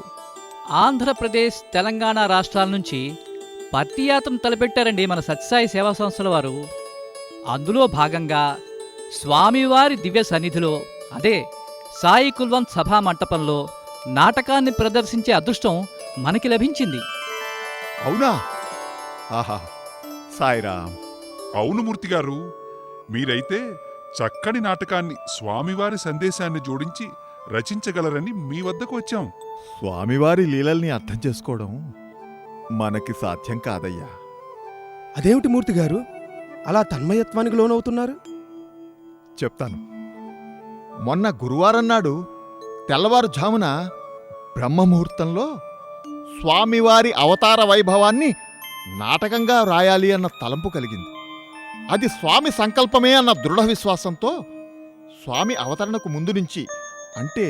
[SPEAKER 6] ఆంధ్రప్రదేశ్, తెలంగాణ రాష్ట్రాల నుంచి పత్తియాత్రను తలపెట్టారండి మన సత్యసాయి సేవా సంస్థల వారు. అందులో భాగంగా స్వామివారి దివ్య సన్నిధిలో, అదే సాయి కుల్వంత్ సభా మంటపంలో నాటకాన్ని ప్రదర్శించే అదృష్టం మనకి లభించింది.
[SPEAKER 5] అవునా? ఆహా, సాయిరామ్.
[SPEAKER 8] అవును మూర్తిగారు, మీరైతే చక్కని నాటకాన్ని స్వామివారి సందేశాన్ని జోడించి రచించగలరని మీ వద్దకు వచ్చాం.
[SPEAKER 5] స్వామివారి లీలల్ని అర్థం చేసుకోవడం మనకి సాధ్యం కాదయ్యా.
[SPEAKER 7] అదేమిటి మూర్తిగారు, అలా తన్మయత్వానికి లోనవుతున్నారు?
[SPEAKER 5] చెప్తాను. మొన్న గురువారం నాడు తెల్లవారుజామున బ్రహ్మముహూర్తంలో స్వామివారి అవతార వైభవాన్ని నాటకంగా రాయాలి అన్న తలంపు కలిగింది. అది స్వామి సంకల్పమే అన్న దృఢ విశ్వాసంతో స్వామి అవతరణకు ముందు నుంచి, అంటే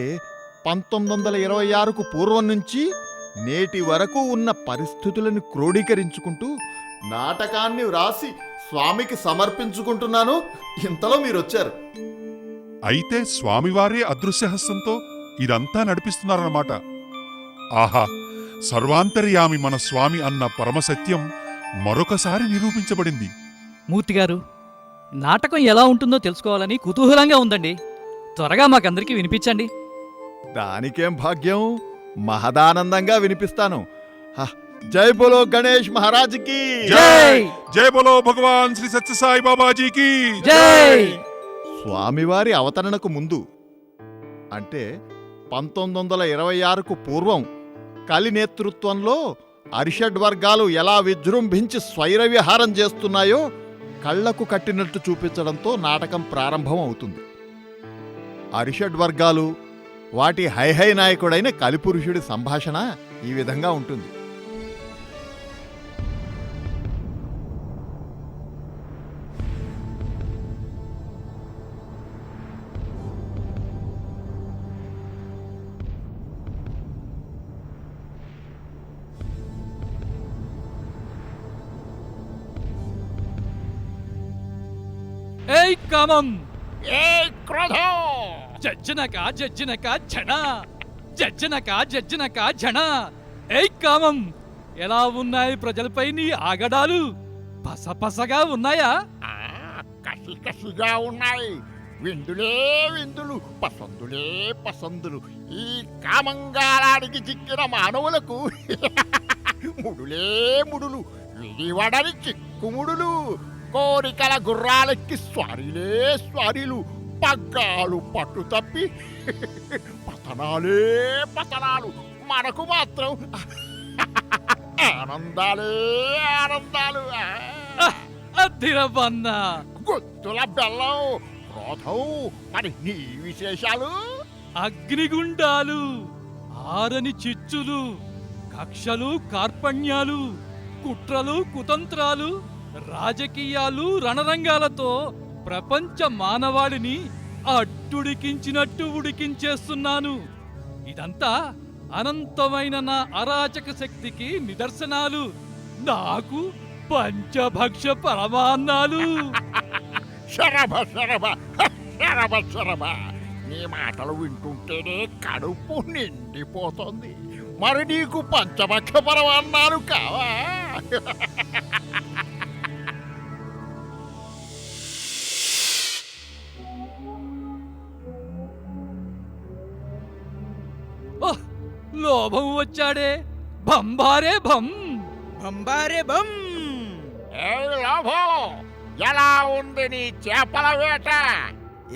[SPEAKER 5] 1926కు పూర్వం నుంచి నేటి వరకు ఉన్న పరిస్థితులను క్రోడీకరించుకుంటూ నాటకాన్ని వ్రాసి స్వామికి సమర్పించుకుంటున్నాను. ఇంతలో మీరొచ్చారు.
[SPEAKER 8] అయితే స్వామివారే అదృశ్యహస్తంతో ఇదంతా నడిపిస్తున్నారన్నమాట. ఆహా, సర్వాంతర్యామి మన స్వామి అన్న పరమసత్యం మరొకసారి నిరూపించబడింది.
[SPEAKER 6] మూర్తిగారు, నాటకం ఎలా ఉంటుందో తెలుసుకోవాలని కుతూహలంగా ఉందండి. త్వరగా మాకందరికీ వినిపించండి.
[SPEAKER 5] దానికేం భాగ్యం, మహదానందంగా వినిపిస్తాను. జై బోలో గణేష్ మహారాజ్ కి
[SPEAKER 6] జై
[SPEAKER 8] జై బోలో భగవాన్ శ్రీ సత్య సాయి బాబాజీకి
[SPEAKER 6] జై.
[SPEAKER 5] స్వామివారి అవతరణకు ముందు అంటే 1926కు పూర్వం కలి నేతృత్వంలో అరిషడ్ వర్గాలు ఎలా విజృంభించి స్వైర విహారం చేస్తున్నాయో కళ్లకు కట్టినట్టు చూపించడంతో నాటకం ప్రారంభం అవుతుంది. అరిషడ్ వర్గాలు వాటి హైహై నాయకుడైన కలిపురుషుడి సంభాషణ ఈ విధంగా ఉంటుంది.
[SPEAKER 6] ఏయ్ కామం,
[SPEAKER 5] ఏ క్రోధం!
[SPEAKER 6] జజ్జనక జజ్జనక ఝణ, జజ్జనక జజ్జనక ఝణ. ఏయ్ కామం, ఎలా ఉన్నాయి ప్రజలపై నీ ఆగడాలు? పసపసగా ఉన్నాయా?
[SPEAKER 5] కసి కసిగా ఉన్నాయి. విందులే విందులు, పసందులే పసందులు. ఈ కామంగాలాడికి చిక్కిన మానవులకు ముడులే ముడులు, విడివడని చిక్కుముడులు. కోరికల గుర్రాలెక్కి స్వారీలే స్వారీలు, పగ్గాలు పట్టు తప్పి పతనాలే పతనాలు. మనకు మాత్రం ఆనందాలే ఆనందాలు.
[SPEAKER 6] అద్దిరబన్న
[SPEAKER 5] గుత్తుల బెల్లం క్రోధం. మరి నీ విశేషాలు?
[SPEAKER 6] అగ్నిగుండాలు, ఆరని చిచ్చులు, కక్షలు కార్పణ్యాలు, కుట్రలు కుతంత్రాలు, రాజకీయాలు రణరంగాలతో ప్రపంచ మానవాళిని అడ్డుడికించినట్టు ఉడికించేస్తున్నాను. ఇదంతా అనంతమైన నా అరాచక శక్తికి నిదర్శనాలు. నాకు పంచభక్ష పరమాన్నాలు.
[SPEAKER 5] శరభ శరభ శరభ శరభ. నీ మాటలు వింటుంటేనే కడుపు నిండిపోతుంది. మరి నీకు పంచభక్ష పరమాన్నాలు కావా?
[SPEAKER 6] ఓహ్, లోభం వచ్చాడే. భంబారే భం.
[SPEAKER 1] బంబారే బం.
[SPEAKER 5] ఏ లాభం! ఎలా ఉంది నీ చేపల వేట?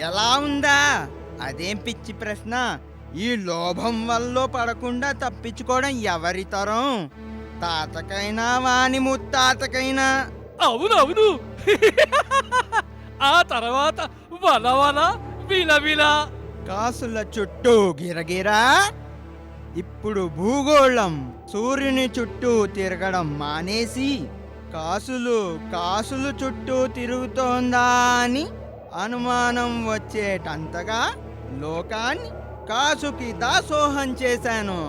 [SPEAKER 1] ఎలా ఉందా? అదేం పిచ్చి ప్రశ్న. ఈ లోభం వల్ల పడకుండా తప్పించుకోవడం ఎవరి తరం? తాతకైనా వాని ముత్తాతకైనా.
[SPEAKER 6] అవునవును. ఆ తర్వాత వలవల విలవిల.
[SPEAKER 1] కాసుల చుట్టూ గిరగిరా. ఇప్పుడు భూగోళం సూర్యుని చుట్టూ తిరగడం మానేసి కాసులు చుట్టూ తిరుగుతోందా అని అనుమానం వచ్చేటంతగా లోకాన్ని కాసుకి దాసోహం చేశాను.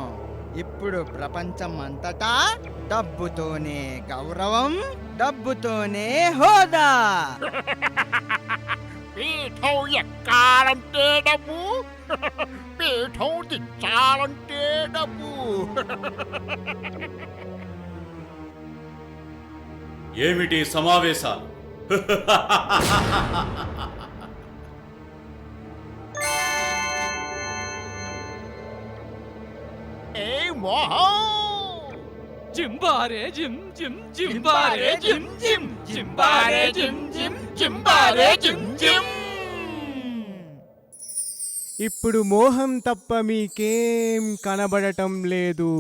[SPEAKER 1] ఇప్పుడు ప్రపంచం అంతటా డబ్బుతోనే గౌరవం, డబ్బుతోనే హోదా.
[SPEAKER 5] పీఠం ఎక్కాలంటే డబ్బు, పీఠం దించాలంటే డబ్బు.
[SPEAKER 9] ఏమిటి సమావేశాలు?
[SPEAKER 5] ఏ మోహం!
[SPEAKER 6] జింబారే జిం జిం జింబారే జిం జిం జింబారే జిం జిం జింబారే జిం జిం.
[SPEAKER 10] ఇప్పుడు మోహం తప్ప మీకేం కనబడటం లేదు.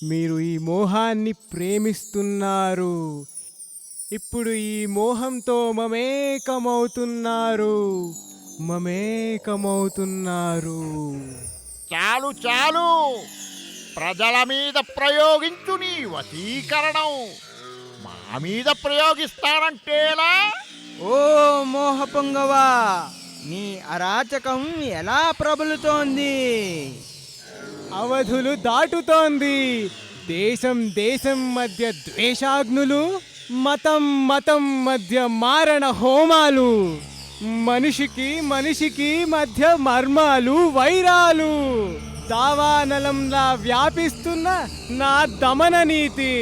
[SPEAKER 10] మీరు ఈ మోహాన్ని ప్రేమిస్తున్నారు. ఇప్పుడు ఈ మోహంతో మమేకమవుతున్నారు.
[SPEAKER 5] చాలు చాలు. ప్రజల మీద ప్రయోగించు నీ వశీకరణం. మా మీద ప్రయోగిస్తానంటేలా?
[SPEAKER 1] ఓ మోహపొంగవా, నీ అరాచకం ఎలా ప్రబలుతోంది?
[SPEAKER 10] అవధులు దాటుతోంది. దేశం మధ్య ద్వేషాగ్నులు, మతం మధ్య మారణ హోమాలు, మనిషికి మధ్య మర్మాలు వైరాలు, దావానలంలా వ్యాపిస్తున్న నా దమన నీతి.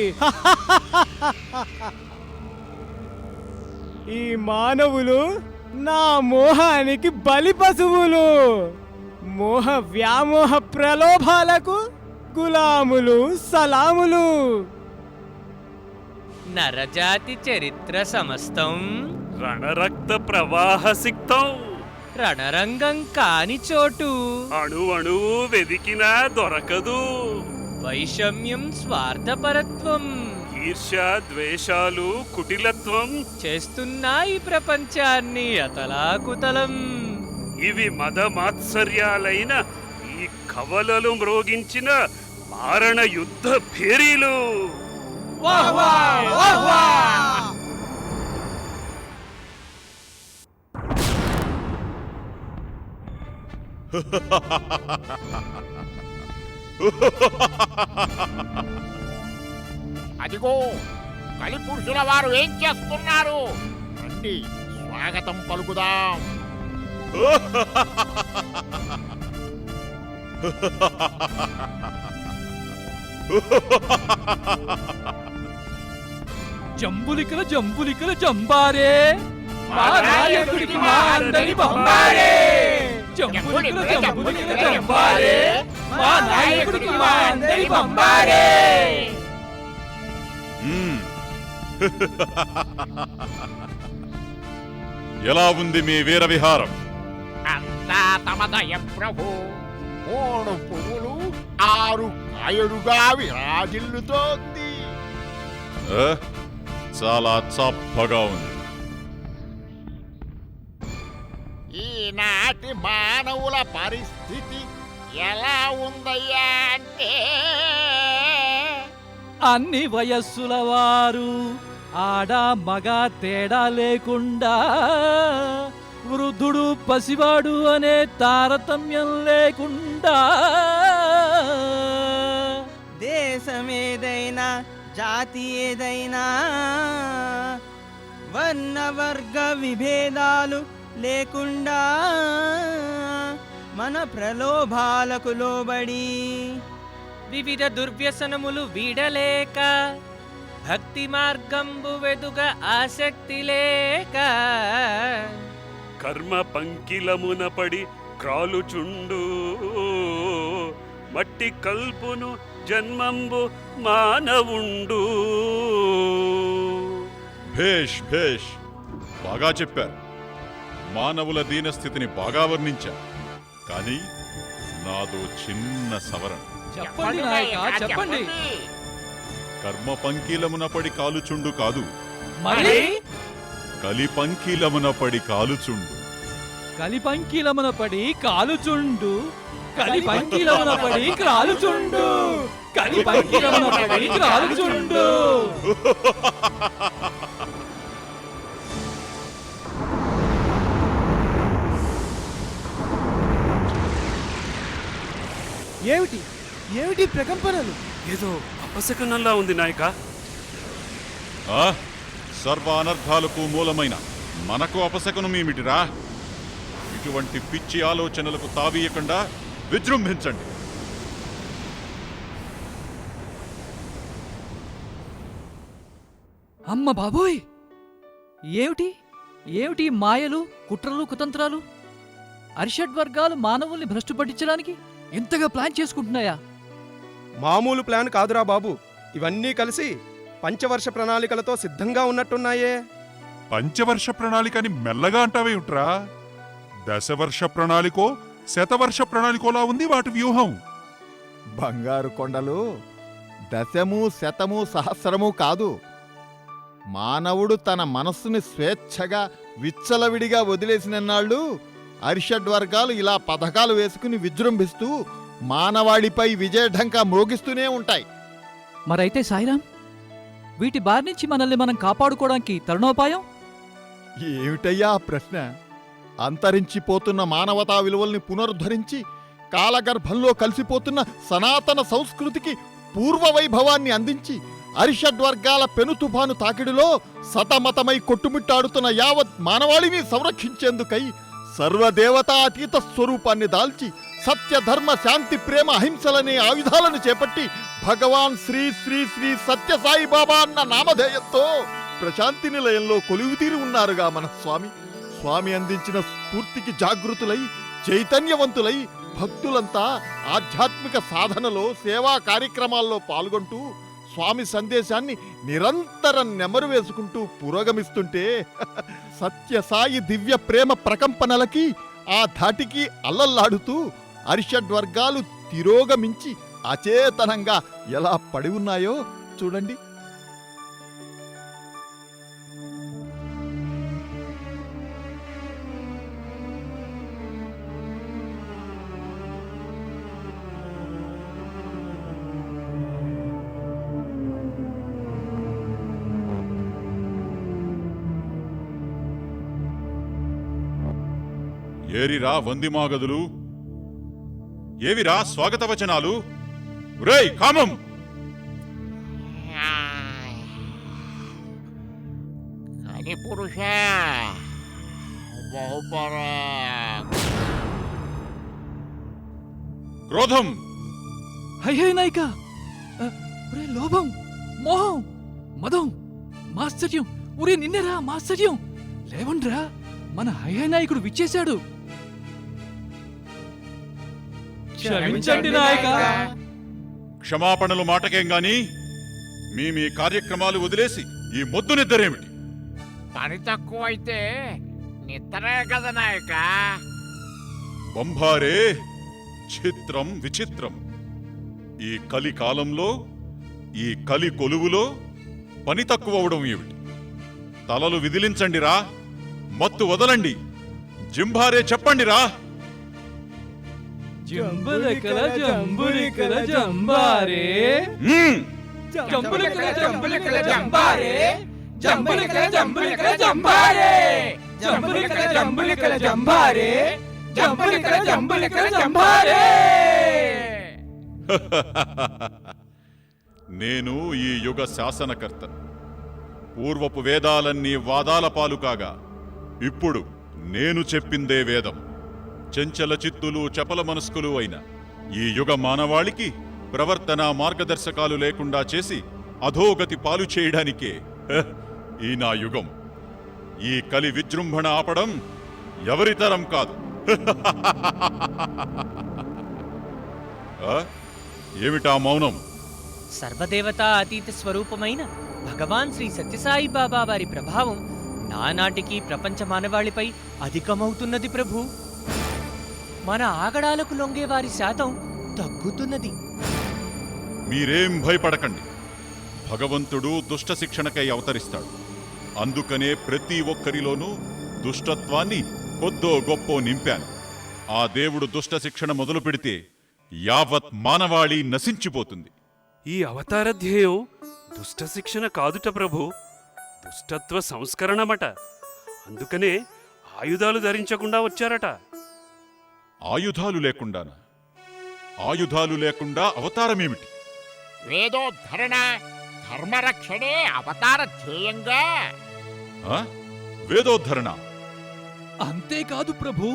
[SPEAKER 10] ఈ మానవులు నా మోహానికి బలి పశువులు. మోహ వ్యామోహ ప్రలోభాలకు గులాములు సలాములు.
[SPEAKER 11] నరజాతి చరిత్ర సమస్తం
[SPEAKER 9] రణరక్త ప్రవాహసిక్తం
[SPEAKER 11] రణరంగం కాని చోటు
[SPEAKER 9] అణువణువు వెదికినా దొరకదు.
[SPEAKER 11] వైషమ్యం స్వార్థపరత్వం
[SPEAKER 9] ఈర్ష్య ద్వేషాలు కుటిలత్వం
[SPEAKER 11] చేస్తున్నాయి ప్రపంచాన్ని అతలాకుతలం.
[SPEAKER 9] ఇవి మదమాత్సర్యాలైన ఈ కవలలు మ్రోగించిన మారణ యుద్ధ భేరీలు.
[SPEAKER 5] అదిగో కలిపురుషుల వారు ఏం చేస్తున్నారు? రండి, స్వాగతం పలుకుదాం.
[SPEAKER 6] జంబులికల జంబులికల జంబారే, మా నాయకుడికి మా అందరి బంబారే. జంబులికల జంబులికల జంబారే, మా నాయకుడికి మా అందరి బంబారే.
[SPEAKER 8] ఎలా ఉంది మీ వీర విహారం?
[SPEAKER 5] అంతా తమదయ ప్రభు. 3 పువ్వులు 6 కాయలుగా విరాజిల్లుతోంది.
[SPEAKER 8] చాలా చప్పగా ఉంది.
[SPEAKER 5] ఈనాటి మానవుల పరిస్థితి ఎలా ఉందయ్యా అంటే,
[SPEAKER 6] అన్ని వయస్సుల వారు ఆడ మగ తేడా లేకుండా, వృద్ధుడు పసివాడు అనే తారతమ్యం లేకుండా,
[SPEAKER 1] దేశమేదైనా జాతి ఏదైనా వర్ణవర్గ విభేదాలు లేకుండా మన ప్రలోభాలకు లోబడి
[SPEAKER 11] వివిధ దుర్వ్యసనములు వీడలేక భక్తి మార్గంబు వెదుగ ఆసక్తి లేక
[SPEAKER 9] కర్మ పంకిలమున పడి క్రాలుచుండు మట్టి కల్పును జన్మంబు మానవుండు.
[SPEAKER 8] భేష్ భేష్, బాగా చెప్పారు. మానవుల దీనస్థితిని బాగా వర్ణించారు. కానీ నాదో చిన్న సవరణ.
[SPEAKER 6] చెప్పండి నాయకా, చెప్పండి.
[SPEAKER 8] కర్మ పంకీలమున పడి కాలుచుండు కాదు,
[SPEAKER 6] మరి
[SPEAKER 8] కలి పంకీలమున పడి కాలుచుండు.
[SPEAKER 6] కలిపంకిలమున పడి కాలుచుండు, కలిపంకిలమున పడి కాలుచుండు, కలిపంకిలమున పడి కాలుచుండు.
[SPEAKER 10] ఏమిటి ఏమిటి ప్రకంపనలు?
[SPEAKER 9] ఏదో అపశకనంలా ఉంది నాయక.
[SPEAKER 8] సర్వ అనర్థాలకు మూలమైన మనకు అపశకనమేమిటిరా? ఇటువంటి పిచ్చి ఆలోచనలకు తావీయకుండా విజృంభించండి.
[SPEAKER 6] అమ్మ బాబోయ్, ఏమిటి ఏమిటి మాయలు, కుట్రలు, కుతంత్రాలు? అరిషడ్ వర్గాలు మానవుల్ని భ్రష్టు పట్టించడానికి ఇంతగా ప్లాన్ చేసుకుంటున్నాయా?
[SPEAKER 7] మామూలు ప్లాన్ కాదురా బాబు. ఇవన్నీ కలిసి పంచవర్ష ప్రణాళికలతో సిద్ధంగా ఉన్నట్టున్నాయే.
[SPEAKER 8] పంచవర్ష ప్రణాళికని మెల్లగా అంటావేమిట్రా? దశవర్ష ప్రణాళికో శతవర్ష ప్రణాళికోలా ఉంది వాటి వ్యూహం.
[SPEAKER 5] బంగారు కొండలు దశము శతము సహస్రము కాదు. మానవుడు తన మనస్సుని స్వేచ్ఛగా విచ్చలవిడిగా వదిలేసినన్నాళ్ళు అరిషడ్ వర్గాలు ఇలా పథకాలు వేసుకుని విజృంభిస్తూ మానవాళిపై విజయఢంకా మ్రోగిస్తూనే ఉంటాయి.
[SPEAKER 6] మరైతే సాయిరాం, వీటి బారి నుంచి మనల్ని మనం కాపాడుకోవడానికి తరుణోపాయం
[SPEAKER 5] ఏమిటయ్యా ఆ ప్రశ్న? అంతరించిపోతున్న మానవతా విలువల్ని పునరుద్ధరించి కాలగర్భంలో కలిసిపోతున్న సనాతన సంస్కృతికి పూర్వ వైభవాన్ని అందించి అరిషడ్ వర్గాల పెను తుఫాను తాకిడిలో సతమతమై కొట్టుమిట్టాడుతున్న యావత్ మానవాళిని సంరక్షించేందుకై సర్వదేవతాతీత స్వరూపాన్ని దాల్చి సత్య ధర్మ శాంతి ప్రేమ అహింసలనే ఆయుధాలను చేపట్టి భగవాన్ శ్రీ శ్రీ శ్రీ సత్య సాయిబాబా అన్న నామధేయంతో ప్రశాంతి నిలయంలో కొలువుతీరి ఉన్నారుగా మన స్వామి. స్వామి అందించిన స్ఫూర్తికి జాగృతులై చైతన్యవంతులై భక్తులంతా ఆధ్యాత్మిక సాధనలో సేవా కార్యక్రమాల్లో పాల్గొంటూ స్వామి సందేశాన్ని నిరంతరం నెమరు వేసుకుంటూ పురోగమిస్తుంటే సత్యసాయి దివ్య ప్రేమ ప్రకంపనలకి ఆ ధాటికి అల్లల్లాడుతూ అరిషడ్వర్గాలు తిరోగమించి అచేతనంగా ఎలా పడి ఉన్నాయో చూడండి.
[SPEAKER 8] ఏరిరా వందిమాగదులు, ఏవిరా స్వాగత వచనాలు. రేయ్ కామం,
[SPEAKER 12] పురుష బహుపరా
[SPEAKER 8] క్రోధం,
[SPEAKER 6] హై హై నాయక, ఒరే లోభం, మోహం, మదం, మాశ్చర్యం, ఒరే నిన్నేరా మాశ్చర్యం. లేవండ్రా, మన హై హై నాయకుడు విచ్చేశాడు. క్షమించండి నాయక.
[SPEAKER 8] క్షమాపణలు మాటకేం గాని మీ కార్యక్రమాలు వదిలేసి ఈ మొద్దు నిద్రేమిటి?
[SPEAKER 12] పని తక్కువైతే నిద్రే కదా నాయక.
[SPEAKER 8] బంభారే చిత్రం విచిత్రం. ఈ కలి కాలంలో, ఈ కలి కొలువులో పని తక్కువవడం ఏమిటి? తలలు విదిలించండిరా, మత్తు వదలండి, జింభారే చెప్పండిరా.
[SPEAKER 6] జంబులికల జంబులికల జంబారే, జంబులికల జంబులికల జంబారే, జంబులికల జంబులికల జంబారే, జంబులికల జంబులికల జంబారే, జంబులికల జంబులికల జంబారే.
[SPEAKER 8] నేను ఈ యుగ శాసనకర్త. పూర్వపు వేదాలన్నీ వాదాల పాలు కాగా ఇప్పుడు నేను చెప్పిందే వేదం. చెంచల చిత్తులు చపల మనస్కులు అయిన ఈ యుగ మానవాళికి ప్రవర్తన మార్గదర్శకాలు లేకుండా చేసి అధోగతి పాలు చేయడానికే ఈ నా యుగం. ఈ కలి విజృంభణ ఆపడం ఎవరితరం కాదు. ఏమిటా మౌనం?
[SPEAKER 11] సర్వదేవతా అతీత స్వరూపమైన భగవాన్ శ్రీ సత్యసాయి బాబా వారి ప్రభావం నానాటికి ప్రపంచ మానవాళిపై అధికమవుతున్నది ప్రభు. మన ఆగడాలకు లొంగే వారి శాతం తగ్గుతున్నది.
[SPEAKER 8] మీరేం భయపడకండి. భగవంతుడు దుష్ట శిక్షణకై అవతరిస్తాడు. అందుకనే ప్రతి ఒక్కరిలోనూ దుష్టత్వాన్ని కొద్దో గొప్పో నింపాను. ఆ దేవుడు దుష్ట శిక్షణ మొదలు పెడితే యావత్ మానవాళి నశించిపోతుంది.
[SPEAKER 9] ఈ అవతార ధ్యేయం దుష్ట శిక్షణ కాదుట ప్రభు, దుష్టత్వ సంస్కరణమట. అందుకనే ఆయుధాలు ధరించకుండా వచ్చారట.
[SPEAKER 8] ఆయుధాలు లేకుండానా? ఆయుధాలు లేకుండా అవతారమేమిటి?
[SPEAKER 12] వేదోద్ధరణ ధర్మరక్షణే అవతార ధ్యేయంగా.
[SPEAKER 8] వేదోద్ధరణ?
[SPEAKER 6] అంతేకాదు ప్రభు,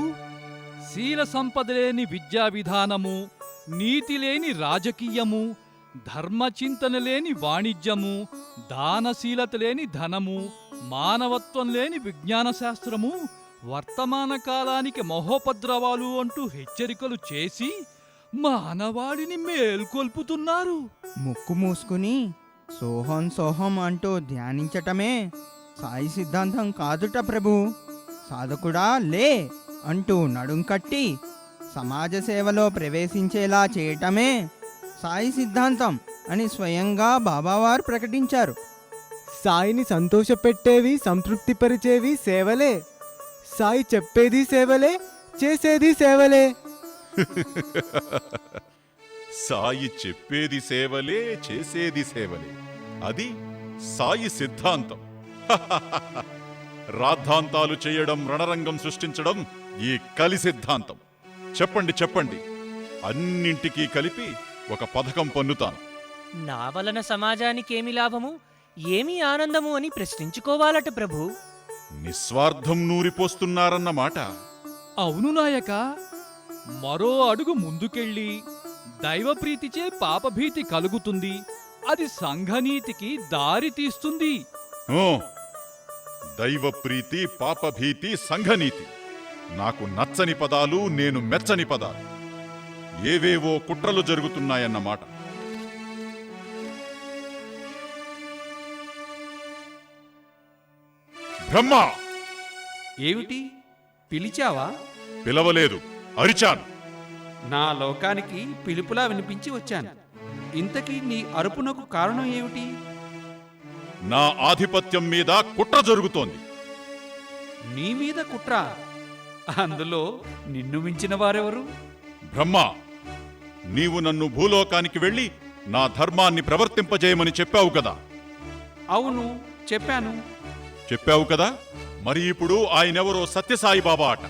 [SPEAKER 6] శీల సంపద లేని విద్యా విధానము, నీతి లేని రాజకీయము, ధర్మచింతన లేని వాణిజ్యము, దానశీలత లేని ధనము, మానవత్వం లేని విజ్ఞాన శాస్త్రము వర్తమాన కాలానికి మహోపద్రవాలు అంటూ హెచ్చరికలు చేసి మానవాళిని మేల్కొల్పుతున్నారు.
[SPEAKER 10] ముక్కు మూసుకుని సోహం సోహం అంటూ ధ్యానించటమే సాయి సిద్ధాంతం కాదుట ప్రభు. సాధకుడా లే అంటూ నడుం కట్టి సమాజ సేవలో ప్రవేశించేలా చేయటమే సాయి సిద్ధాంతం అని స్వయంగా బాబావారు ప్రకటించారు. సాయిని సంతోషపెట్టేవి, సంతృప్తిపరిచేవి సేవలే. సాయి చెప్పేది సేవలే, చేసేది సేవలే.
[SPEAKER 8] సాయి చెప్పేది సేవలే, చేసేది సేవలే. అది సాయి సిద్ధాంతం. రాద్ధాంతాలు చేయడం, రణరంగం సృష్టించడం ఈ కలి సిద్ధాంతం. చెప్పండి చెప్పండి, అన్నింటికీ కలిపి ఒక పథకం పన్నుతాను.
[SPEAKER 11] నా వలన సమాజానికేమి లాభము, ఏమి ఆనందము అని ప్రశ్నించుకోవాలట ప్రభు.
[SPEAKER 8] నిస్వార్థం నూరిపోస్తున్నారన్నమాట.
[SPEAKER 6] అవును నాయక, మరో అడుగు ముందుకెళ్ళి దైవప్రీతిచే పాపభీతి కలుగుతుంది. అది సంఘనీతికి దారి తీస్తుంది.
[SPEAKER 8] దైవప్రీతి, పాపభీతి, సంఘనీతి నాకు నచ్చని పదాలు, నేను మెచ్చని పదాలు. ఏవేవో కుట్రలు జరుగుతున్నాయన్నమాట. బ్రహ్మ!
[SPEAKER 13] ఏమిటి పిలిచావా?
[SPEAKER 8] పిలవలేదు, అరిచాను.
[SPEAKER 13] నా లోకానికి పిలుపులా వినిపించి వచ్చాను. ఇంతకీ నీ అరుపునకు కారణం ఏమిటి?
[SPEAKER 8] నా ఆధిపత్యం మీద కుట్ర జరుగుతోంది.
[SPEAKER 13] నీ మీద కుట్ర? అందులో నిన్ను మించిన వారెవరు?
[SPEAKER 8] బ్రహ్మ, నీవు నన్ను భూలోకానికి వెళ్ళి నా ధర్మాన్ని ప్రవర్తింపజేయమని చెప్పావు కదా.
[SPEAKER 13] అవును, చెప్పాను.
[SPEAKER 8] చెప్పావు కదా. మరి ఇప్పుడు ఆయనెవరో సత్యసాయిబాబా అట.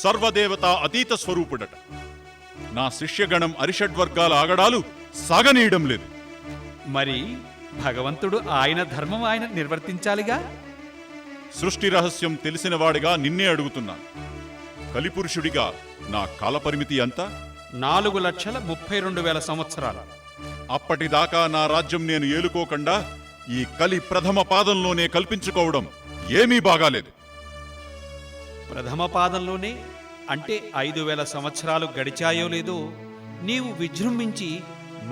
[SPEAKER 8] సర్వదేవతా అతీత స్వరూపుడట. నా శిష్యగణం అరిషడ్వర్గాల ఆగడాలు సాగనీయడం లేదు.
[SPEAKER 13] మరి భగవంతుడు ఆయన ధర్మం ఆయన నిర్వర్తించాలిగా.
[SPEAKER 8] సృష్టి రహస్యం తెలిసినవాడిగా నిన్నే అడుగుతున్నాను. కలిపురుషుడిగా నా కాలపరిమితి ఎంత?
[SPEAKER 13] 4,32,000 సంవత్సరాలు.
[SPEAKER 8] అప్పటిదాకా నా రాజ్యం నేను ఏలుకోకుండా ఈ కలి ప్రథమ పాదంలోనే కల్పించుకోవడం ఏమీ బాగాలేదు.
[SPEAKER 13] ప్రథమ పాదంలోనే అంటే 5,000 సంవత్సరాలు గడిచాయో లేదో నీవు విజృంభించి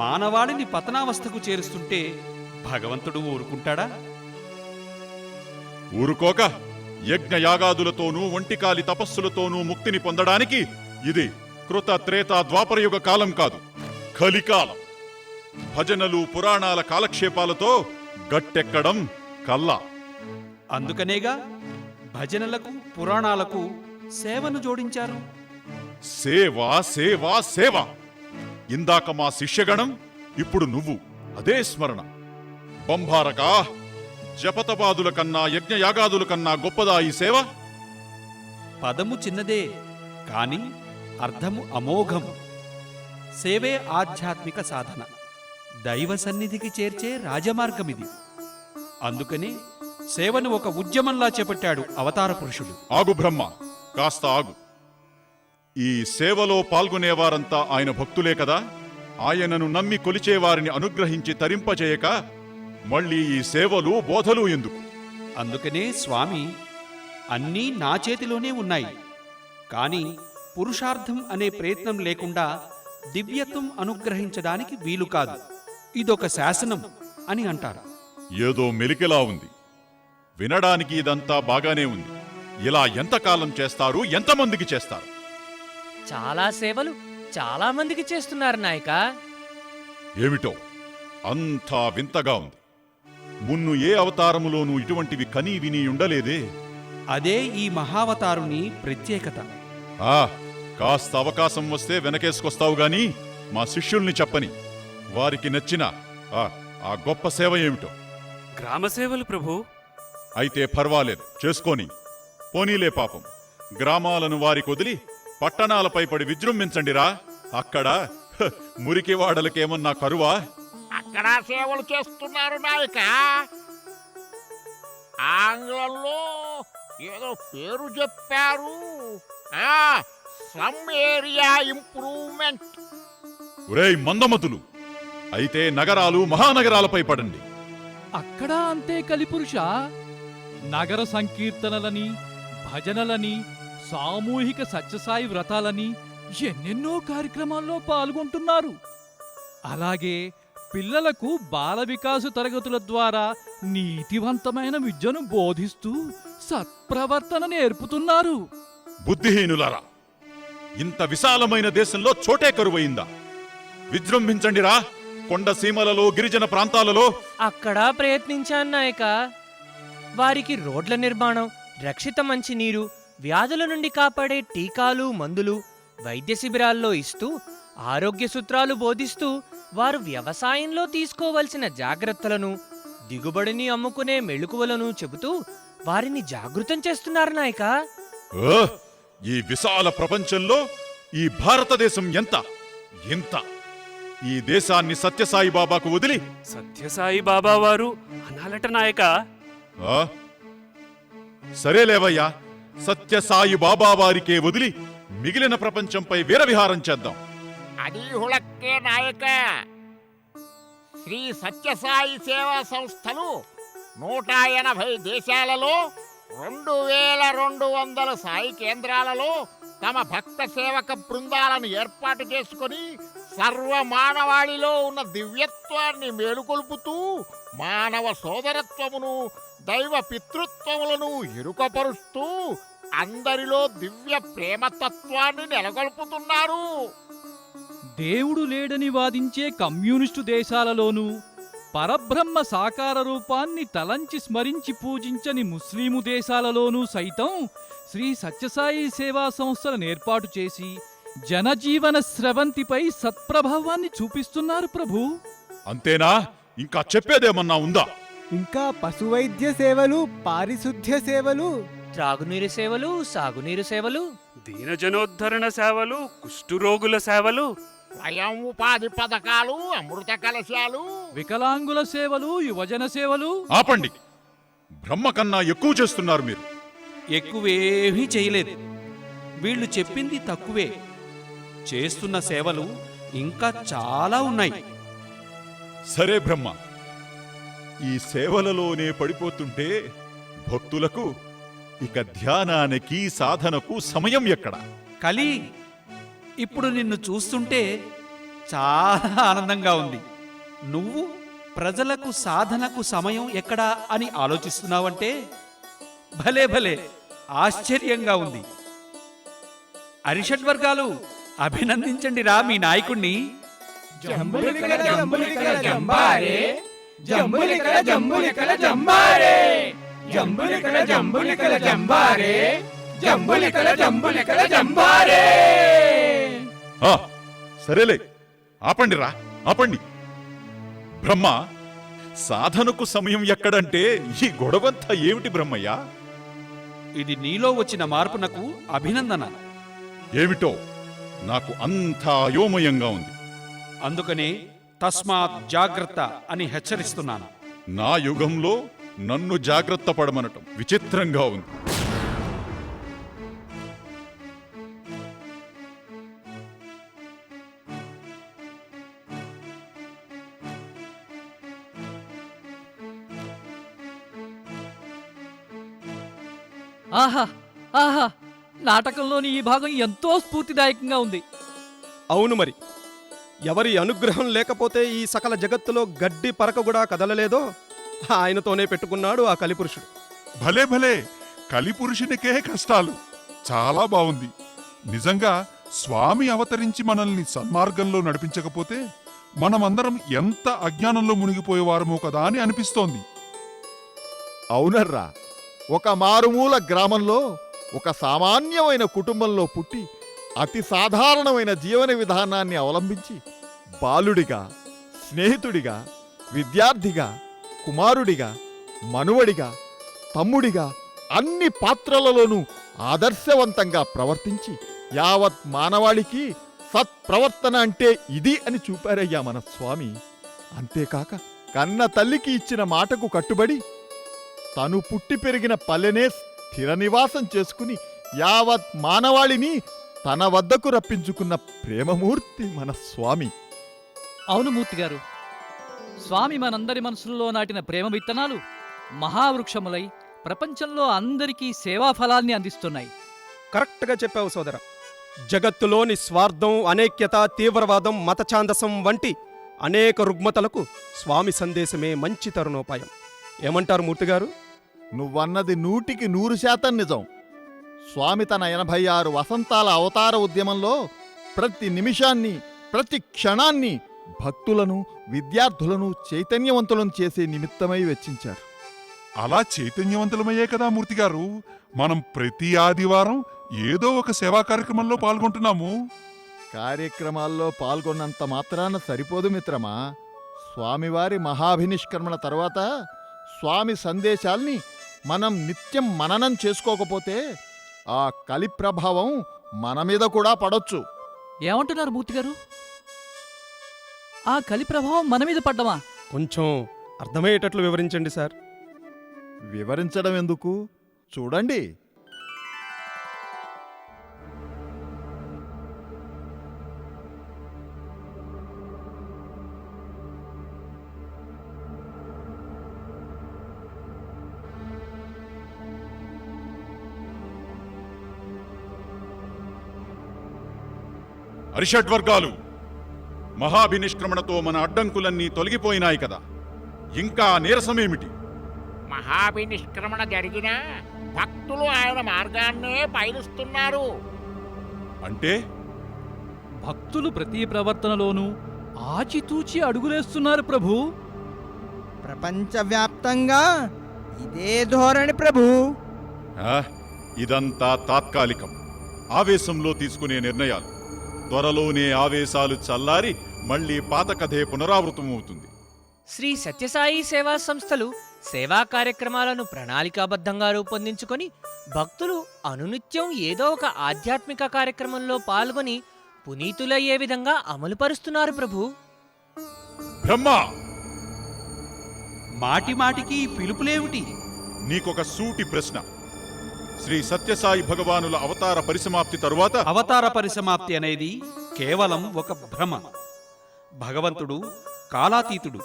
[SPEAKER 13] మానవాళిని పతనావస్థకు చేరుస్తుంటే భగవంతుడు ఊరుకుంటాడా?
[SPEAKER 8] ఊరుకోక యజ్ఞయాగాదులతోనూ ఒంటికాలి తపస్సులతోనూ ముక్తిని పొందడానికి ఇది కృత త్రేతా ద్వాపరయుగ కాలం కాదు, కలికాలం. భజనలు పురాణాల కాలక్షేపాలతో గట్టెక్కడం కల్లా.
[SPEAKER 13] అందుకనేగా భజనలకు పురాణాలకు సేవను జోడించారు.
[SPEAKER 8] సేవా సేవా సేవ. ఇందాక మా శిష్యగణం, ఇప్పుడు నువ్వు. అదే స్మరణ. బంభారక, జపతపాదుల కన్నా యజ్ఞయాగాదుల కన్నా గొప్పదా ఈ సేవ?
[SPEAKER 13] పదము చిన్నదే కాని అర్థము అమోఘం. సేవే ఆధ్యాత్మిక సాధన, దైవ సన్నిధికి చేర్చే రాజమార్గమిది. అందుకని సేవను ఒక ఉద్యమంలా చేపట్టాడు అవతార పురుషుడు.
[SPEAKER 8] ఆగు బ్రహ్మ, కాస్త ఆగు. ఈ సేవలో పాల్గొనేవారంతా ఆయన భక్తులే కదా. ఆయనను నమ్మి కొలిచేవారిని అనుగ్రహించి తరింపజేయక మళ్ళీ ఈ సేవలు బోధలు ఎందుకు?
[SPEAKER 13] అందుకనే స్వామి, అన్నీ నా చేతిలోనే ఉన్నాయి, కాని పురుషార్థం అనే ప్రయత్నం లేకుండా దివ్యత్వం అనుగ్రహించడానికి వీలు కాదు, ఇదొక శాసనం అని అంటారు.
[SPEAKER 8] ఏదో మెలికెలా ఉంది. వినడానికి ఇదంతా బాగానే ఉంది. ఇలా ఎంతకాలం చేస్తారు? ఎంతమందికి చేస్తారు?
[SPEAKER 11] చాలా సేవలు చాలా మందికి చేస్తున్నారు నాయక.
[SPEAKER 8] ఏమిటో అంతా వింతగా ఉంది. మున్ను ఏ అవతారములోనూ ఇటువంటివి కనీ విని ఉండలేదే.
[SPEAKER 13] అదే ఈ మహావతారుని ప్రత్యేకత.
[SPEAKER 8] కాస్త అవకాశం వస్తే వెనకేసుకొస్తావు గాని మా శిష్యుల్ని చెప్పని. వారికి నచ్చిన ఆ గొప్ప సేవ ఏమిటో.
[SPEAKER 9] గ్రామసేవలు ప్రభు.
[SPEAKER 8] అయితే పర్వాలేదు, చేసుకోని. పోనీలే పాపం. గ్రామాలను వారికి వదిలి పట్టణాలపై పడి విజృంభించండిరా. అక్కడ మురికివాడలకేమన్నా కరువా?
[SPEAKER 12] అక్కడ సేవలు చేస్తున్నారు నాయక. ఆంగ్లంలో ఏదో పేరు చెప్పారు. Some area improvement.
[SPEAKER 8] ఒరేయ్ మందమతులు, అయితే నగరాలు మహానగరాలపై పడండి.
[SPEAKER 6] అక్కడ అంతే కలిపురుష. నగర సంకీర్తనలని, భజనలని, సామూహిక సత్యసాయి వ్రతాలని ఎన్నెన్నో కార్యక్రమాల్లో పాల్గొంటున్నారు. అలాగే పిల్లలకు బాల వికాసు తరగతుల ద్వారా నీతివంతమైన విద్యను బోధిస్తూ సత్ప్రవర్తన నేర్పుతున్నారు.
[SPEAKER 8] బుద్ధిహీనులారా, ఇంత విశాలమైన దేశంలో చోటే కరువయిందా? విజృంభించండిరా. కొండ సీమలలో, గిరిజన ప్రాంతాలలో.
[SPEAKER 11] అక్కడ ప్రయత్నించాను నాయక. వారికి రోడ్ల నిర్మాణం, రక్షిత మంచినీరు, వ్యాధుల నుండి కాపాడే టీకాలు, మందులు వైద్య శిబిరాల్లో ఇస్తూ, ఆరోగ్య సూత్రాలు బోధిస్తూ, వారు వ్యవసాయంలో తీసుకోవలసిన జాగ్రత్తలను, దిగుబడిని అమ్ముకునే మెళుకువలను చెబుతూ వారిని జాగృతం చేస్తున్నారు నాయక.
[SPEAKER 8] ఈ విశాల ప్రపంచంలో ఈ భారతదేశం ఎంత ఎంత! ఈ దేశాన్ని సత్యసాయి బాబాకు వదిలి
[SPEAKER 9] సత్యసాయి బాబా వారు అనాలట నాయక.
[SPEAKER 8] సరేలేవయ్యా, సత్యసాయి బాబా వారికే వదిలి మిగిలిన ప్రపంచంపై వీరవిహారం చేద్దాం.
[SPEAKER 12] అది హుళక్కే నాయక. శ్రీ సత్యసాయి సేవా సంస్థలు 180 దేశాలలో 2200 సాయి కేంద్రాలలో తమ భక్త సేవక బృందాలను ఏర్పాటు చేసుకొని సర్వ మానవాళిలో ఉన్న దివ్యత్వాన్ని మేలుకొల్పుతూ మానవ సోదరత్వమును దైవ పితృత్వములను ఎరుకపరుస్తూ అందరిలో దివ్య ప్రేమతత్వాన్ని నెలకొల్పుతున్నారు.
[SPEAKER 6] దేవుడు లేడని వాదించే కమ్యూనిస్టు దేశాలలోనూ పరబ్రహ్మ సాకార రూపాన్ని తలంచి స్మరించి పూజించని ముస్లిము దేశాలలోనూ సైతం శ్రీ సత్యసాయి సేవా సంస్థలను ఏర్పాటు చేసి జనజీవన స్రవంతిపై సత్ప్రభావాన్ని చూపిస్తున్నారు ప్రభు.
[SPEAKER 8] అంతేనా? ఇంకా చెప్పేదేమన్నా ఉందా?
[SPEAKER 10] ఇంకా పశువైద్య సేవలు, పారిశుద్ధ్య సేవలు,
[SPEAKER 11] త్రాగునీరు సేవలు, సాగునీరు సేవలు,
[SPEAKER 9] దీనజనోద్ధరణ సేవలు, కుష్ఠురోగుల సేవలు,
[SPEAKER 12] స్వయం ఉపాధి పథకాలు, అమృత కలశాలు,
[SPEAKER 6] వికలాంగుల సేవలు, యువజన సేవలు.
[SPEAKER 8] ఆపండి. బ్రహ్మ కన్నా ఎక్కువ చేస్తున్నారు మీరు.
[SPEAKER 13] ఎక్కువేమీ చేయలేదు. వీళ్ళు చెప్పింది తక్కువే. చేస్తున్న సేవలు ఇంకా చాలా ఉన్నాయి.
[SPEAKER 8] సరే బ్రహ్మ, ఈ సేవలలోనే పడిపోతుంటే భక్తులకు ఇక ధ్యానానికి సాధనకు సమయం ఎక్కడ?
[SPEAKER 13] కలి, ఇప్పుడు నిన్ను చూస్తుంటే చాలా ఆనందంగా ఉంది. నువ్వు ప్రజలకు సాధనకు సమయం ఎక్కడా అని ఆలోచిస్తున్నావంటే భలే భలే ఆశ్చర్యంగా ఉంది. అరిషడ్వర్గాలు అభినందించండి రా మీ నాయకుణ్ణి.
[SPEAKER 10] జంబులికల జంబులికల జంబారే, జంబులికల జంబులికల జంబారే, జంబులికల జంబులికల జంబారే, జంబులికల జంబులికల జంబారే.
[SPEAKER 8] సరేలే, ఆపండిరా, ఆపండి. బ్రహ్మ, సాధనకు సమయం ఎక్కడంటే ఈ గొడవంతా ఏమిటి బ్రహ్మయ్య?
[SPEAKER 13] ఇది నీలో వచ్చిన మార్పునకు అభినందన.
[SPEAKER 8] ఏమిటో నాకు అంతా అయోమయంగా ఉంది.
[SPEAKER 13] అందుకనే తస్మాత్ జాగ్రత్త అని హెచ్చరిస్తున్నాను.
[SPEAKER 8] నా యుగంలో నన్ను జాగ్రత్త పడమనటం విచిత్రంగా ఉంది.
[SPEAKER 6] ఆహా ఆహా, నాటకంలోని ఈ భాగం ఎంతో స్ఫూర్తిదాయకంగా ఉంది.
[SPEAKER 7] అవును మరి, ఎవరి అనుగ్రహం లేకపోతే ఈ సకల జగత్తులో గడ్డి పరక కూడా కదలలేదో ఆయనతోనే పెట్టుకున్నాడు ఆ కలిపురుషుడు.
[SPEAKER 8] భలే భలే, కలిపురుషునికే కష్టాలు. చాలా బాగుంది. నిజంగా స్వామి అవతరించి మనల్ని సన్మార్గంలో నడిపించకపోతే మనమందరం ఎంత అజ్ఞానంలో మునిగిపోయేవారమో కదా అని అనిపిస్తోంది.
[SPEAKER 5] అవునర్రా, ఒక మారుమూల గ్రామంలో ఒక సామాన్యమైన కుటుంబంలో పుట్టి అతి సాధారణమైన జీవన విధానాన్ని అవలంబించి బాలుడిగా, స్నేహితుడిగా, విద్యార్థిగా, కుమారుడిగా, మనువడిగా, తమ్ముడిగా అన్ని పాత్రలలోనూ ఆదర్శవంతంగా ప్రవర్తించి యావత్ మానవాళికి సత్ప్రవర్తన అంటే ఇది అని చూపారయ్యా మన స్వామి. అంతేకాక కన్న తల్లికి ఇచ్చిన మాటకు కట్టుబడి తను పుట్టి పెరిగిన పల్లెనే స్థిర నివాసం చేసుకుని యావత్ మానవాళిని తన వద్దకు రప్పించుకున్న ప్రేమమూర్తి మన స్వామి.
[SPEAKER 6] అవును మూర్తి గారు, స్వామి మనందరి మనసుల్లో నాటిన ప్రేమ విత్తనాలు మహావృక్షములై ప్రపంచంలో అందరికీ సేవా ఫలాల్ని అందిస్తున్నాయి.
[SPEAKER 7] కరెక్ట్గా చెప్పావు సోదర. జగత్తులోని స్వార్థం, అనేక్యత, తీవ్రవాదం, మతఛాందసం వంటి అనేక రుగ్మతలకు స్వామి సందేశమే మంచి తరుణోపాయం. ఏమంటారు మూర్తిగారు?
[SPEAKER 5] నువ్వన్నది 100% నిజం. స్వామి తన 86 వసంతాల అవతార ఉద్యమంలో ప్రతి నిమిషాన్ని, ప్రతి క్షణాన్ని భక్తులను, విద్యార్థులను చైతన్యవంతులను చేసే నిమిత్తమై వెచ్చించారు.
[SPEAKER 8] అలా చైతన్యవంతులమయ్యే కదా మూర్తిగారు మనం ప్రతి ఆదివారం ఏదో ఒక సేవా కార్యక్రమంలో పాల్గొంటున్నాము.
[SPEAKER 5] కార్యక్రమాల్లో పాల్గొన్నంత మాత్రాన సరిపోదు మిత్రమా. స్వామివారి మహాభినిష్కర్మణ తర్వాత స్వామి సందేశాల్ని మనం నిత్యం మననం చేసుకోకపోతే ఆ కలి ప్రభావం మన మీద కూడా పడొచ్చు.
[SPEAKER 6] ఏమంటున్నారు మూర్తి గారు? ఆ కలి ప్రభావం మన మీద పడ్డమా?
[SPEAKER 7] కొంచెం అర్థమయ్యేటట్లు వివరించండి సార్.
[SPEAKER 5] వివరించడం ఎందుకు, చూడండి.
[SPEAKER 8] అరిషడ్వర్గాలు, మహాభినిష్క్రమణతో మన అడ్డంకులన్నీ తొలగిపోయినాయి కదా, ఇంకా నీరసమేమిటి?
[SPEAKER 12] మహాభినిష్క్రమణ జరిగినా భక్తులు ఆయన మార్గాన్నే పయనిస్తున్నారు.
[SPEAKER 8] అంటే
[SPEAKER 6] భక్తులు ప్రతి ప్రవర్తనలోనూ ఆచితూచి అడుగులేస్తున్నారు ప్రభు.
[SPEAKER 10] ప్రపంచవ్యాప్తంగా ఇదే ధోరణి ప్రభు.
[SPEAKER 8] ఇదంతా తాత్కాలికం, ఆవేశంలో తీసుకునే నిర్ణయాలు. త్వరలోనే ఆవేశాలు చల్లారి మళ్లీ పాత కథే పునరావృతమవుతుంది.
[SPEAKER 11] శ్రీ సత్యసాయి సేవా సంస్థలు సేవా కార్యక్రమాలను ప్రణాళికాబద్ధంగా రూపొందించుకొని భక్తులు అనునిత్యం ఏదో ఒక ఆధ్యాత్మిక కార్యక్రమంలో పాల్గొని పునీతులయ్యే విధంగా అమలుపరుస్తున్నారు ప్రభు.
[SPEAKER 8] బ్రహ్మా,
[SPEAKER 13] మాటి మాటికి పిలుపులేమిటి?
[SPEAKER 8] నీకొక సూటి ప్రశ్న. శ్రీ సత్యసాయి భగవానుల అవతార పరిసమాప్తి తరువాత
[SPEAKER 13] అవతార పరిసమాప్తి అనేది కేవలం ఒక భ్రమ. భగవంతుడు కాలాతీతుడు.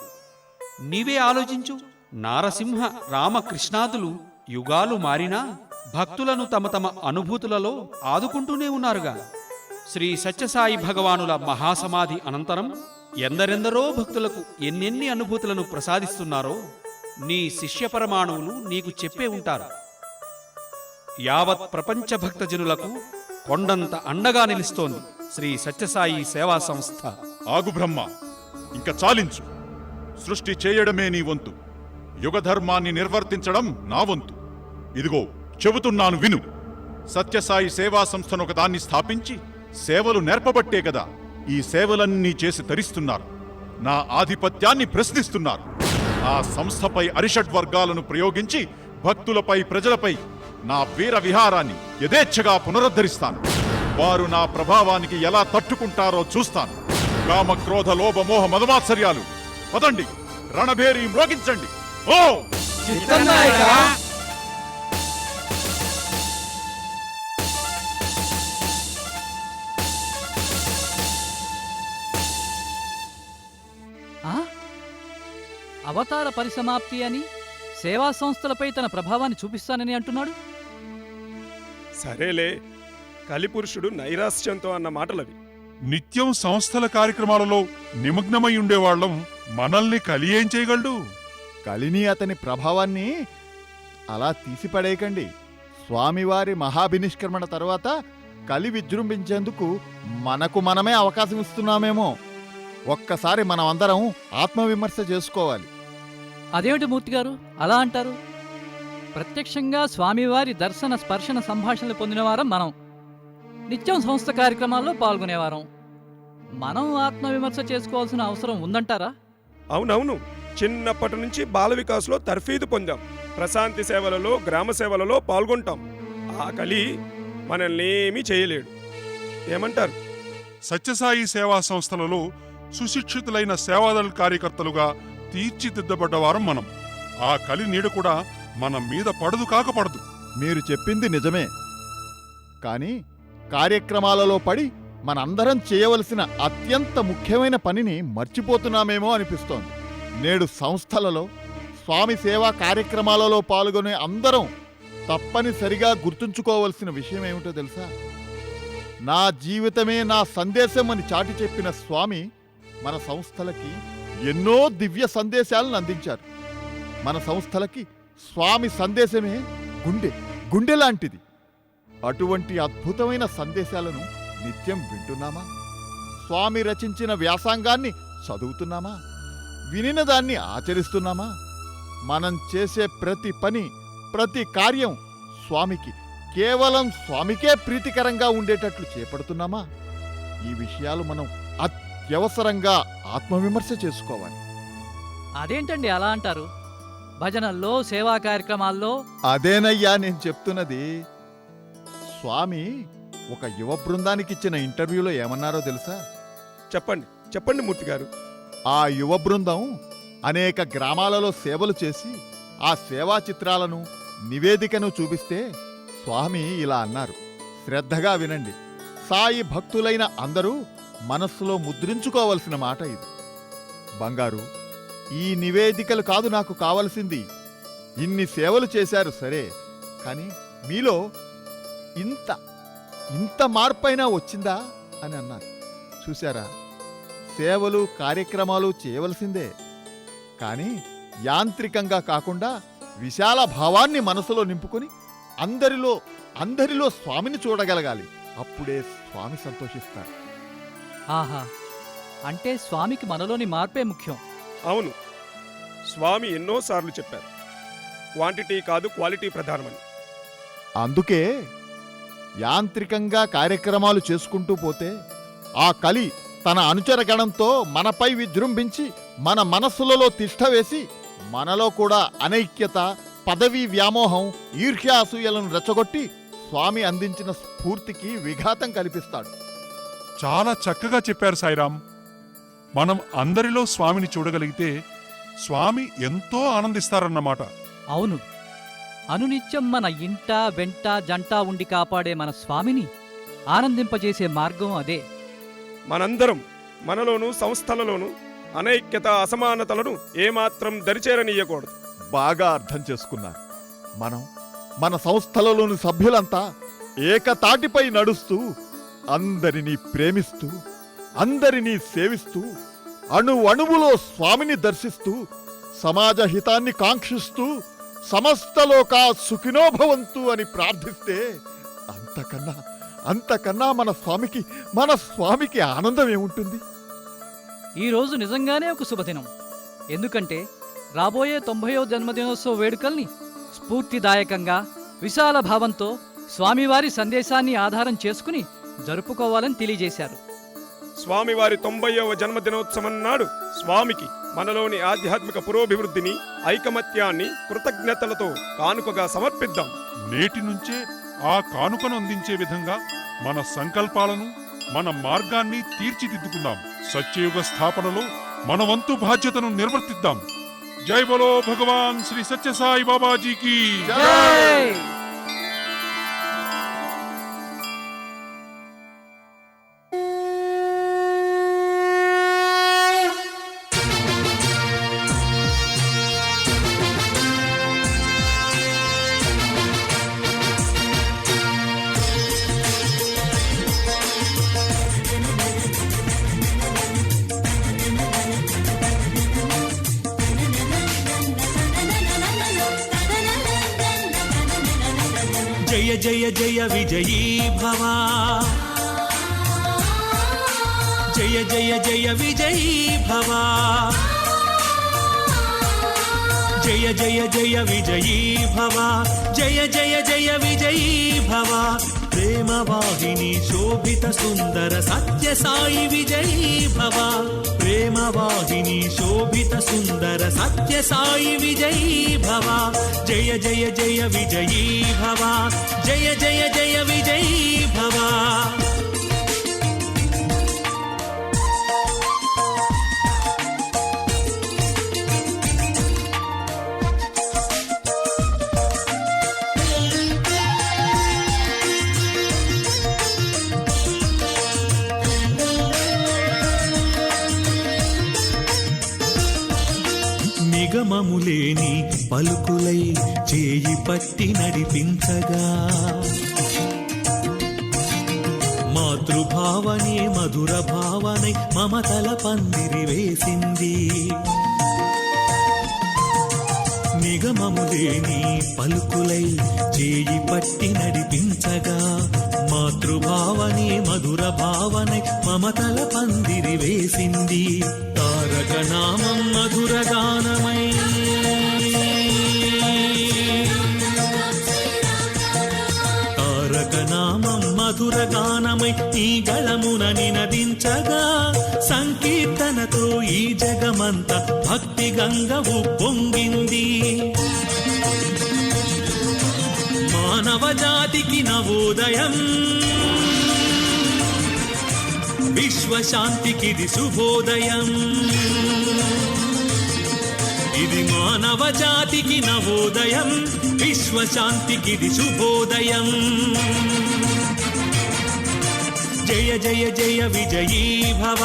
[SPEAKER 13] నీవే ఆలోచించు. నారసింహ రామకృష్ణాదులు యుగాలు మారినా భక్తులను తమ తమ అనుభూతులలో ఆదుకుంటూనే ఉన్నారుగా. శ్రీ సత్యసాయి భగవానుల మహాసమాధి అనంతరం ఎందరెందరో భక్తులకు ఎన్నెన్ని అనుభూతులను ప్రసాదిస్తున్నారో నీ శిష్య పరమాణువులు నీకు చెప్పే ఉంటారు. యావత్ ప్రపంచ భక్తజనులకు కొండంత అండగా నిలుస్తోంది శ్రీ సత్యసాయి సేవా సంస్థ.
[SPEAKER 8] ఆగు బ్రహ్మ, ఇంక చాలించు. సృష్టి చేయడమే నీ వంతు, యుగధర్మాన్ని నిర్వర్తించడం నా వంతు. ఇదిగో చెబుతున్నాను విను. సత్యసాయి సేవా సంస్థను ఒకదాన్ని స్థాపించి సేవలు నేర్పబట్టే కదా ఈ సేవలన్నీ చేసి తరిస్తున్నారు. నా ఆధిపత్యాన్ని ప్రశ్నిస్తున్నారు. ఆ సంస్థపై అరిషడ్వర్గాలను ప్రయోగించి భక్తులపై, ప్రజలపై నా వీర విహారాన్ని యథేచ్ఛగా పునరుద్ధరిస్తాను. వారు నా ప్రభావానికి ఎలా తట్టుకుంటారో చూస్తాను. కామ, క్రోధ, లోభ, మోహ, మదమాత్సర్యాలు పదండి, రణభేరి మ్రోగించండి. ఓ
[SPEAKER 6] అవతార పరిసమాప్తి అని సేవా సంస్థలపై తన ప్రభావాన్ని చూపిస్తానని అంటున్నాడు.
[SPEAKER 7] సరేలే, కలిపురుషుడు నైరాశ్యంతో అన్న మాటలవి.
[SPEAKER 8] నిత్యం సంస్థల కార్యక్రమాలలో నిమగ్నమై ఉండేవాళ్లం మనల్ని కలి ఏం చేయగలడు?
[SPEAKER 5] కలిని అతని ప్రభావాన్ని అలా తీసిపడేయకండి. స్వామివారి మహాభినిష్క్రమణ తర్వాత కలి విజృంభించేందుకు మనకు మనమే అవకాశం ఇస్తున్నామేమో. ఒక్కసారి మనమందరం ఆత్మవిమర్శ చేసుకోవాలి.
[SPEAKER 6] అదేమిటి మూర్తిగారు అలా అంటారు? ప్రత్యక్షంగా స్వామివారి దర్శన, స్పర్శన, సంభాషణలు పొందినవారం మనం. నిత్యం సంస్థ కార్యక్రమాల్లో పాల్గొనేవారం. మనం ఆత్మవిమర్శ చేసుకోవాల్సిన అవసరం ఉందంటారా?
[SPEAKER 7] అవునవును, చిన్నప్పటి నుంచి బాల వికాస్లో తర్ఫీదు పొందాం. ప్రశాంతి సేవలలో, గ్రామ సేవలలో పాల్గొంటాం. ఆ కలి మనల్ని ఏమీ చేయలేడు. ఏమంటారు?
[SPEAKER 8] సత్యసాయి సేవా సంస్థలలో సుశిక్షితులైన సేవాదళ కార్యకర్తలుగా తీర్చిదిద్దబడ్డవారం మనం. ఆ కలి నీడ కూడా మన మీద పడదు కాకపడదు.
[SPEAKER 5] మీరు చెప్పింది నిజమే. కానీ కార్యక్రమాలలో పడి మనందరం చేయవలసిన అత్యంత ముఖ్యమైన పనిని మర్చిపోతున్నామేమో అనిపిస్తోంది. నేడు సంస్థలలో స్వామి సేవా కార్యక్రమాలలో పాల్గొనే అందరం తప్పనిసరిగా గుర్తుంచుకోవలసిన విషయం ఏమిటో తెలుసా? నా జీవితమే నా సందేశం అని చాటి చెప్పిన స్వామి మన సంస్థలకి ఎన్నో దివ్య సందేశాలను అందించారు. మన సంస్థలకి స్వామి సందేశమే గుండె లాంటిది. అటువంటి అద్భుతమైన సందేశాలను నిత్యం వింటున్నామా? స్వామి రచించిన వ్యాసంగాన్ని చదువుతున్నామా? వినిన దాన్ని ఆచరిస్తున్నామా? మనం చేసే ప్రతి పని, ప్రతి కార్యం కేవలం స్వామికే ప్రీతికరంగా ఉండేటట్లు చేపడుతున్నామా? ఈ విషయాలు మనం అత్యవసరంగా ఆత్మవిమర్శ చేసుకోవాలి.
[SPEAKER 6] అదేంటండి అలా అంటారు? భజనల్లో, సేవా కార్యక్రమాల్లో.
[SPEAKER 5] అదేనయ్యా నేను చెప్తున్నది. స్వామి ఒక యువ బృందానికి ఇచ్చిన ఇంటర్వ్యూలో ఏమన్నారో తెలుసా?
[SPEAKER 7] చెప్పండి మూర్తి గారు.
[SPEAKER 5] ఆ యువ బృందం అనేక గ్రామాలలో సేవలు చేసి ఆ సేవా చిత్రాలను, నివేదికను చూపిస్తే స్వామి ఇలా అన్నారు. శ్రద్ధగా వినండి. సాయి భక్తులైన అందరూ మనస్సులో ముద్రించుకోవలసిన మాట ఇది. బంగారు, ఈ నివేదికలు కాదు నాకు కావలసింది. ఇన్ని సేవలు చేశారు సరే, కానీ మీలో ఇంత మార్పైనా వచ్చిందా అని అన్నారు. చూశారా, సేవలు కార్యక్రమాలు చేయవలసిందే, కానీ యాంత్రికంగా కాకుండా విశాల భావాన్ని మనసులో నింపుకొని అందరిలో స్వామిని చూడగలగాలి. అప్పుడే స్వామి సంతోషిస్తారు.
[SPEAKER 6] ఆహా, అంటే స్వామికి మనలోని మార్పే ముఖ్యం.
[SPEAKER 7] అవును, స్వామి ఎన్నోసార్లు చెప్పారు, క్వాంటిటీ కాదు క్వాలిటీ ప్రధానమని.
[SPEAKER 5] అందుకే యాంత్రికంగా కార్యక్రమాలు చేసుకుంటూ పోతే ఆ కలి తన అనుచరగణంతో మనపై విజృంభించి మన మనస్సులలో తిష్టవేసి మనలో కూడా అనైక్యత, పదవీ వ్యామోహం, ఈర్ష్యాసూయలను రెచ్చగొట్టి స్వామి అందించిన స్ఫూర్తికి విఘాతం కల్పిస్తాడు.
[SPEAKER 14] చాలా చక్కగా చెప్పారు సాయిరాం. మనం అందరిలో స్వామిని చూడగలిగితే స్వామి ఎంతో ఆనందిస్తారన్నమాట.
[SPEAKER 6] అవును, అనునిత్యం మన ఇంట వెంట జంట ఉండి కాపాడే మన స్వామిని ఆనందింపజేసే మార్గం అదే.
[SPEAKER 7] మనందరం మనలోనూ సంస్థలలోనూ అనైక్యత, అసమానతలను ఏమాత్రం దరిచేరనీయకూడదు.
[SPEAKER 5] బాగా అర్థం చేసుకున్నారు. మన సంస్థలలోని సభ్యులంతా ఏకతాటిపై నడుస్తూ, అందరినీ ప్రేమిస్తూ, అందరినీ సేవిస్తూ, అణువణువులో స్వామిని దర్శిస్తూ, సమాజ హితాన్ని కాంక్షిస్తూ, సమస్తలోకా సుఖినోభవంతు అని ప్రార్థిస్తే అంతకన్నా మన స్వామికి ఆనందం ఏముంటుంది?
[SPEAKER 6] ఈరోజు నిజంగానే ఒక శుభదినం. ఎందుకంటే రాబోయే 90వ జన్మదినోత్సవ వేడుకల్ని స్ఫూర్తిదాయకంగా, విశాల భావంతో స్వామివారి సందేశాన్ని ఆధారం చేసుకుని జరుపుకోవాలని తెలియజేశారు.
[SPEAKER 7] స్వామివారి 90వ జన్మదినోత్సవం నాడు స్వామికి మనలోని ఆధ్యాత్మిక పురోభివృద్ధిని, ఐకమత్యాన్ని కృతజ్ఞతలతో కానుకగా సమర్పిద్దాం.
[SPEAKER 14] నేటి నుంచే ఆ కానుకను అందించే విధంగా మన సంకల్పాలను, మన మార్గాన్ని తీర్చిదిద్దుకుందాం. సత్యయుగ స్థాపనలో మన వంతు బాధ్యతను నిర్వర్తిద్దాం. జై బలో భగవాన్ శ్రీ సత్యసాయి బాబాజీకి
[SPEAKER 6] జై.
[SPEAKER 15] జయ జయ జయ విజయీ భవ, జయ జయ జయ విజయీ భవ, జయ జయ జయ విజయీ భవ, జయ జయ జయ విజయీ భవ. ప్రేమ వాహిని శోభిత సుందర సత్య సాయి విజయీ భవ, ప్రేమ వాహిని శోభిత సుందర సత్య సాయి విజయీ భవ. జయ జయ జయ విజయీ భవ, జయ జయ జయ విజయీ భవ. నిగమములేని పలుకులై చేయి పట్టి నడిపించగా, మాతృభావనే మధుర భావనై మమతల పందిరి వేసింది. నిగమములేని పలుకులై చేయి పట్టి నడిపించగా, మాతృభావనే మధుర భావనై మమతల పందిరి వేసింది. తారక నామం మధుర గానమై, తారక నామం మధుర గానమై ఈ గళమున నినదించగా, సంకీర్తనతో ఈ జగమంత భక్తి గంగవు పొంగింది. మానవ జాతికి నవోదయం, విశ్వశాంతికిది శుభోదయం. ఇది మానవ జాతికి నవోదయం, విశ్వశాంతికిది శుభోదయం. జయ జయ జయ విజయీ భవ,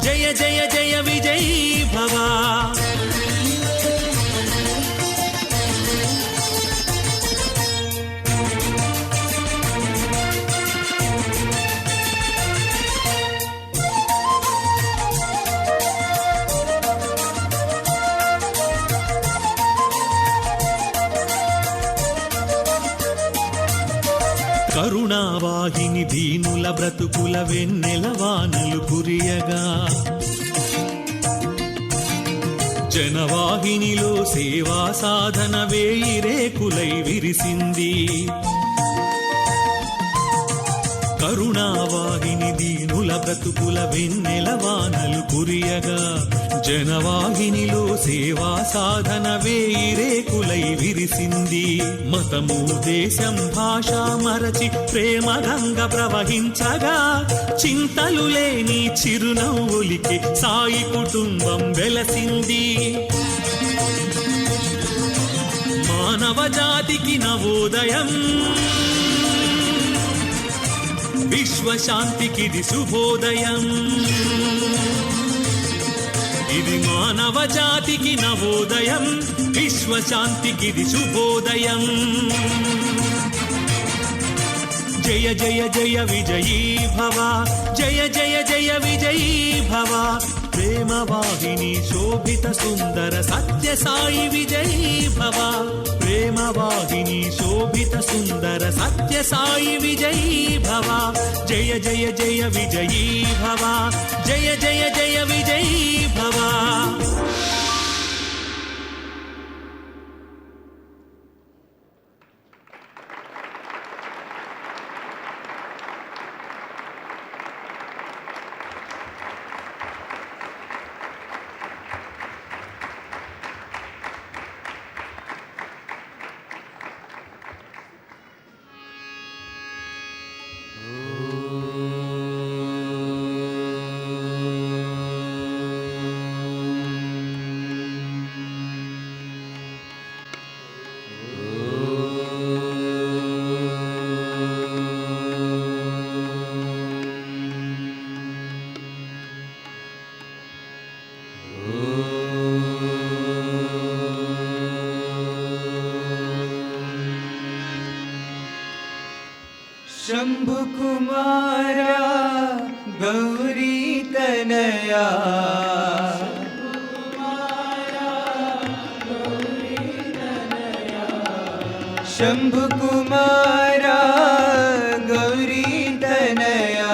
[SPEAKER 15] జయ జయ జయ విజయీ భవ. కరుణావాహిని దీనుల బ్రతుకుల వెన్నెల వానలు కురియగా, జనవాహినిలో సేవా సాధన వేయి రేకులై విరిసింది. కరుణావాహిని దీనుల బ్రతుకుల వెన్నెల వానలు కురియగా, జనవాహినిలో సేవా సాధన వేయి రేకులై విరిసింది. మతము దేశం భాష మరచి ప్రేమ గంగ ప్రవహించగా, చింతలు లేని చిరునవ్వులికి సాయి కుటుంబం వెలసింది. మానవ జాతికి నవోదయం, విశ్వశాంతికిది శుభోదయం. ఇది మానవ జాతికి నవోదయం, విశ్వశాంతికిది శుభోదయం. జయ జయ జయ విజయీ భవ, జయ జయ జయ విజయీ భవ. ప్రేమ వాహిని శోభిత సుందర సత్య సాయి విజయీ భవ. ప్రేమ వాహిని శోభిత సుందర సత్య సాయి విజయీ భవ. జయ జయ జయ విజయీ భవ, జయ జయ జయ విజయీ భవ.
[SPEAKER 10] शंभु कुमारा गौरी तनया, शंभु कुमारा गौरी तनया,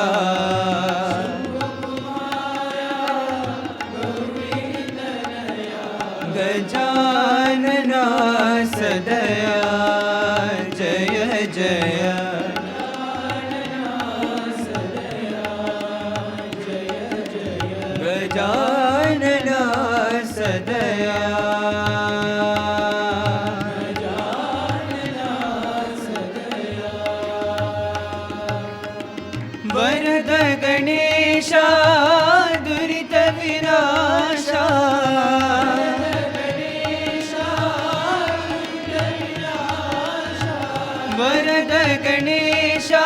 [SPEAKER 10] गजानना सदया जय जय. गजानना सदया, वरद गणेशा दुरित विनाशा, वरद गणेशा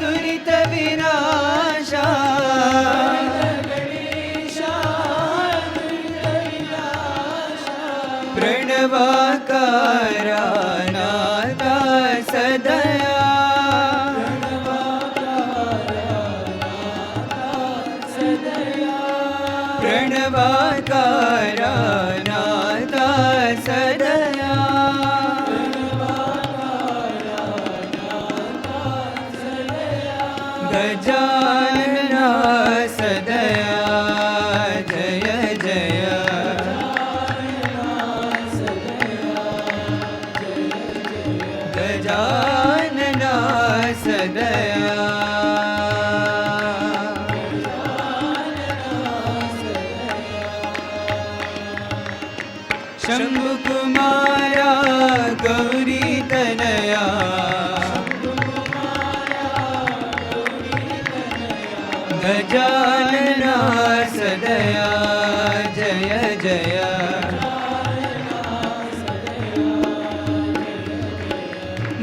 [SPEAKER 10] दुरित विनाशा, प्रणवाकारा नादा सदया, प्रणवाकारा नादा सदया, गजानना सदया जय जय. गजानना सदया, शंभु कुमारा गौरी तनया, गजानना सदया जय जय.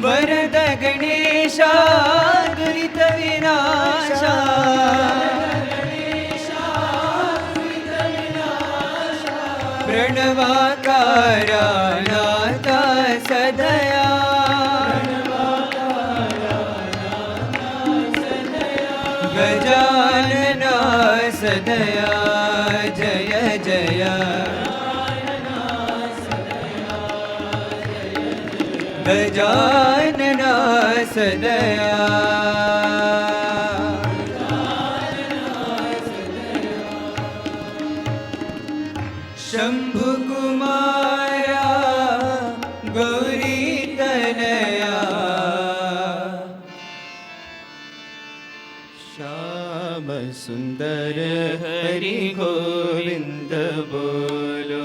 [SPEAKER 10] वरद गणेशा दुरित विनाशा, प्रणवाकारा नादा सदया, गजानना सदया जय जय. गजानना सदया शंभु कुमारा गौरी तनया श्याम सुंदर हरि गोविंद बोलो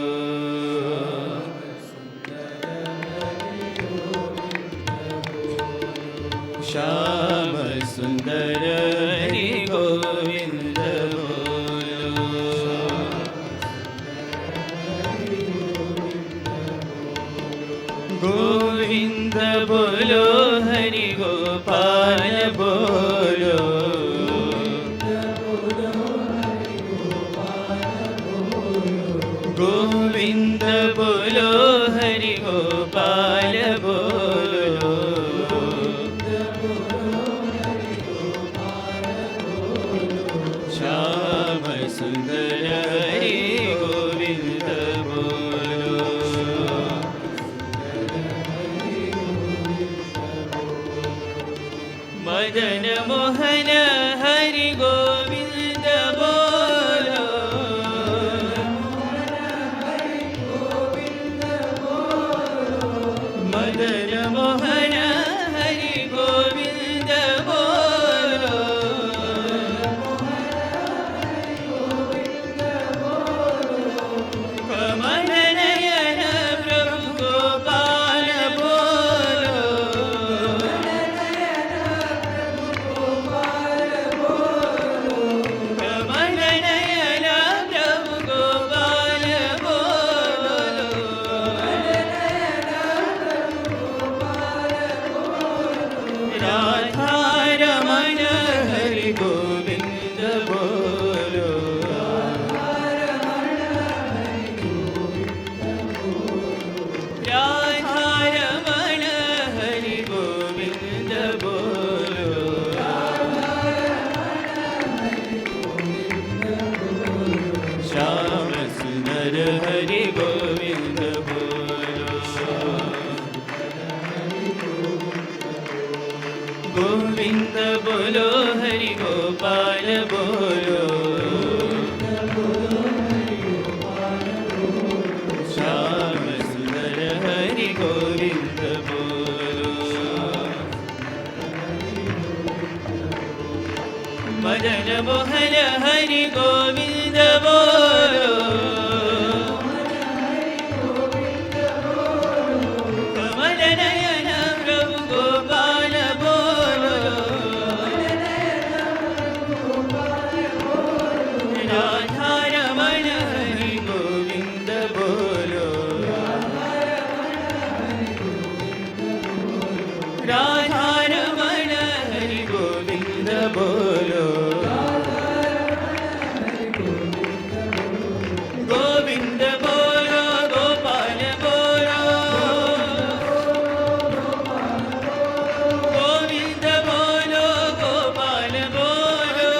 [SPEAKER 10] श्याम सुंदर हरि गोविंद गोविंद बोलो हरि गोपाल बोलो गोविंद बोलो हरि गोपाल बोलो श्याम सुंदर हरि गोविंद बोलो मदन मोहन हरि गोविंद बोलो मदन मोहन हरि गोविंद बोलो कमल नयन प्रभु गोपाल बोलो कमल नयन प्रभु गोपाल बोलो राधा रमण हरि गोविंद बोलो राधा रमण हरि गोविंद बोलो श्याम सुंदर हरि गोविंद बोलो गोविंद बोलो हरि गोपाल बोलो श्याम सुंदर हरि गोविंद बोलो मदन मोहन हरि गोविंद बोलो कमल नयन प्रभु गोपाल बोलो राधा रमण हरि गोविंद बोलो राधा रमण हरि गोविंद बोलो गोविंद बोलो गोपाल बोलो गोविंद बोलो गोपाल बोलो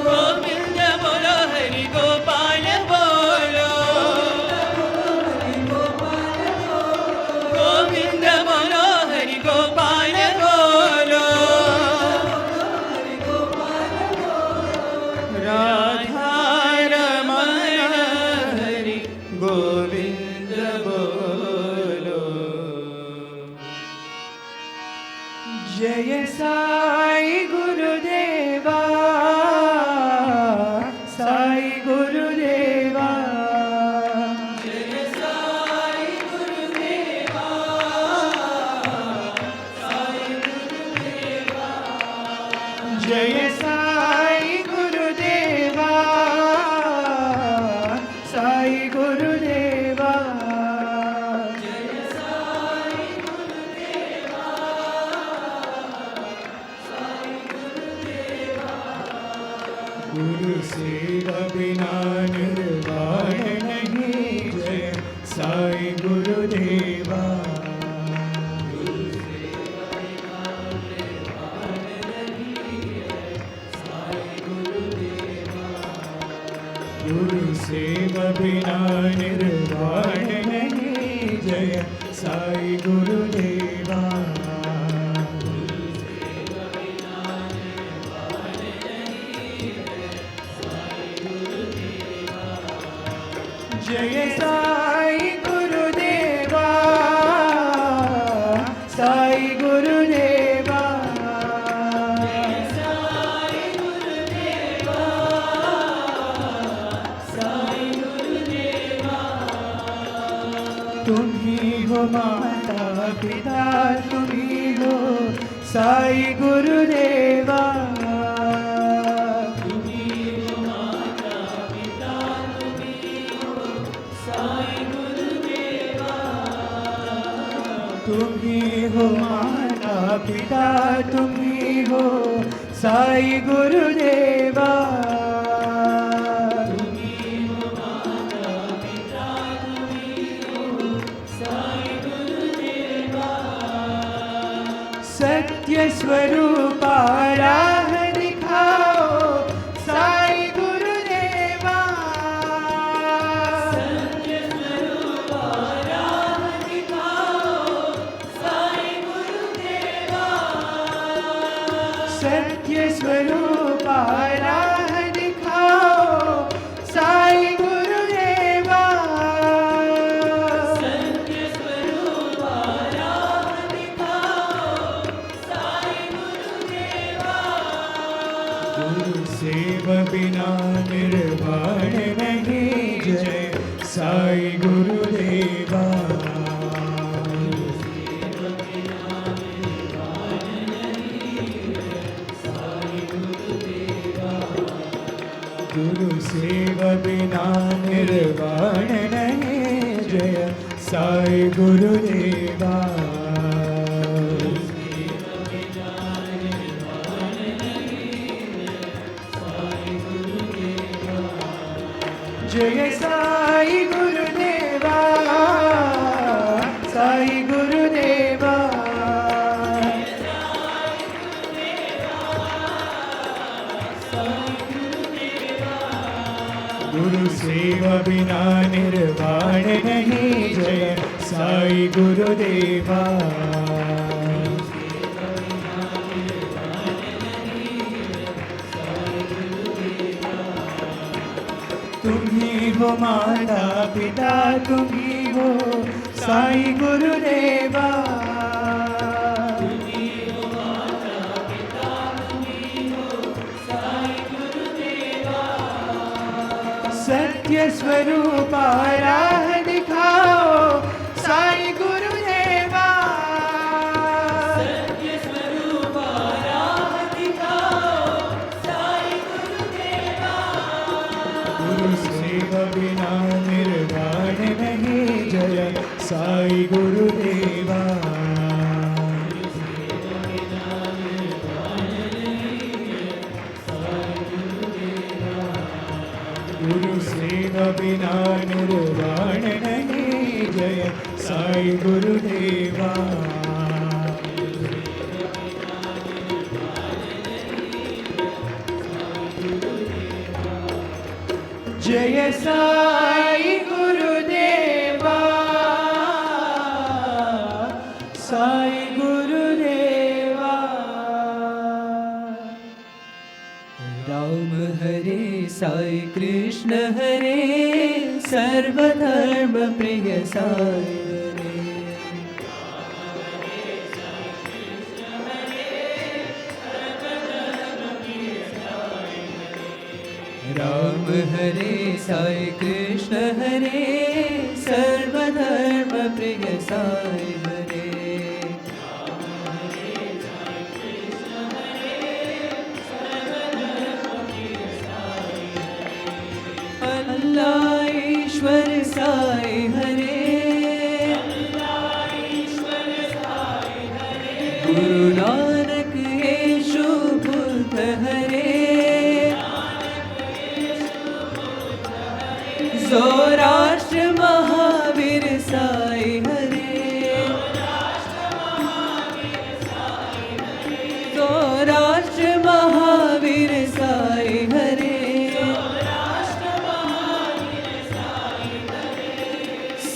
[SPEAKER 10] गोविंद बोलो हरि गोपाल बोलो गोविंद बोलो हरि गोपाल बोलो राधा रमण हरि गोविंद बोलो जय साई गुरुदेवा साई गुरुदेवा जय साई गुरुदेवा साई गुरुदेवा जय साई गुरुदेवा साई गुरुदेवा जय साई गुरुदेवा साई गुरुदेवा गुरु सेवा बिना निर्वाण नहीं जय साई गुरुदेवा गुरु सेवा बिना निर्वाण नहीं जय साई गुरुदेवा जय साई गुरुदेवा साई गुरुदेवा साई गुरुदेवा साई गुरुदेवा तुम ही हो माता पिता तुम ही हो साई गुरुदेवा तुम ही हो माता पिता तुम ही हो साई गुरुदेवा तुम ही हो माता पिता तुम ही हो साई गुरुदेवा सत्य स्वरूपा राह दिखाओ साई गुरुदेवा सत्य स्वरूपा राह दिखाओ सत्य स्वरूपा राह दिखाओ साई गुरुदेवा सत्य स्वरूपा राह दिखाओ साई गुरुदेवा गुरु सेव बिना निर्वाण नहीं जय साई गुरुदेवा गुरु सेव बिना निर्वाण नहीं जय साई गुरुदेवा जय साई गुरुदेवा साई गुरुदेवा गुरु सेवा बिना निर्वाण नहीं जय साई गुरुदेवा तुम ही हो माता पिता तुम ही हो साई गुरुदेवा सत्य स्वरूपा राह दिखाओ साई गुरुदेवा सत्य स्वरूपा राह दिखाओ साई गुरुदेवा गुरु सेवा बिना निर्वाण नहीं जय साई गुरुदेवा गुरु सेवा बिना निर्वाण नहीं जय साई गुरुदेवा जय साई गुरुदेवा साई गुरुदेवा राम हरे साई कृष्ण हरे सर्वधर्म प्रिय साई राम हरे साई कृष्ण हरे सर्वधर्म प्रिय साई हरे अल्लाह ईश्वर साई हरे गुरु नानक येशु बुद्ध हरे सौराष्ट्र महावीर साई हरे सौराष्ट्र महावीर साई हरे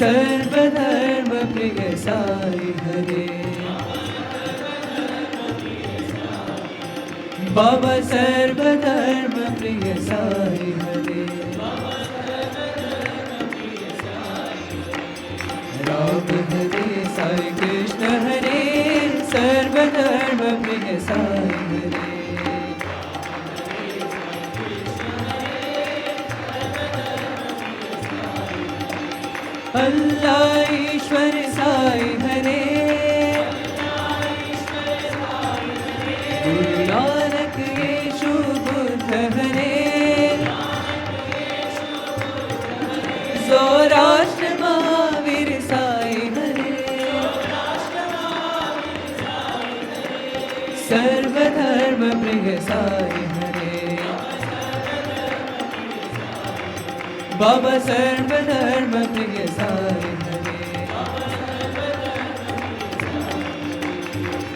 [SPEAKER 10] सर्वधर्म प्रिय साई हरे बाबा सर्वधर्म प्रिय साई हरे राम हरे साई कृष्ण हरे सर्वधर्म प्रिय साई हरे अल्लाह ईश्वर साई हरे गुरु नानक यीशु बुद्ध हरे सौराष्ट्र महावीर साई हरे सर्वधर्म प्रिय साई हरे बाबा सर्वधर्म प्रिय साई हरे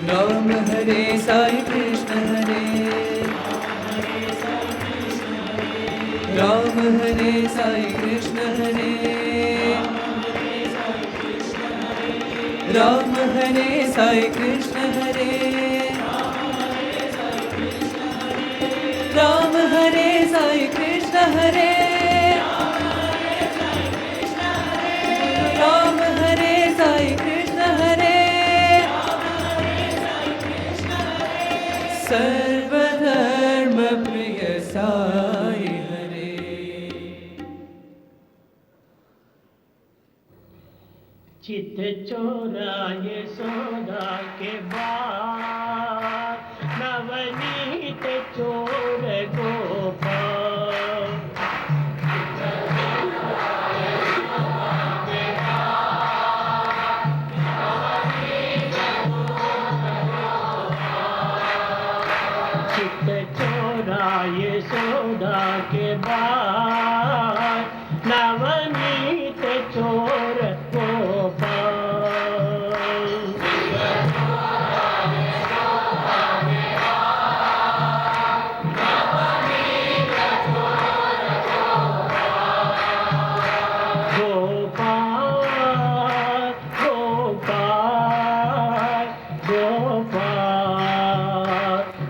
[SPEAKER 10] राम हरे साई कृष्ण हरे राम हरे साई कृष्ण हरे राम हरे साई कृष्ण हरे राम हरे साई कृष्ण हरे राम हरे साई कृष्ण हरे सर्वधर्म प्रिय साई हरे
[SPEAKER 16] चित चोराए सोदा के बाद नवनीत चोर गोपाल यशोदा के बाद नवनीत चोर गोपाल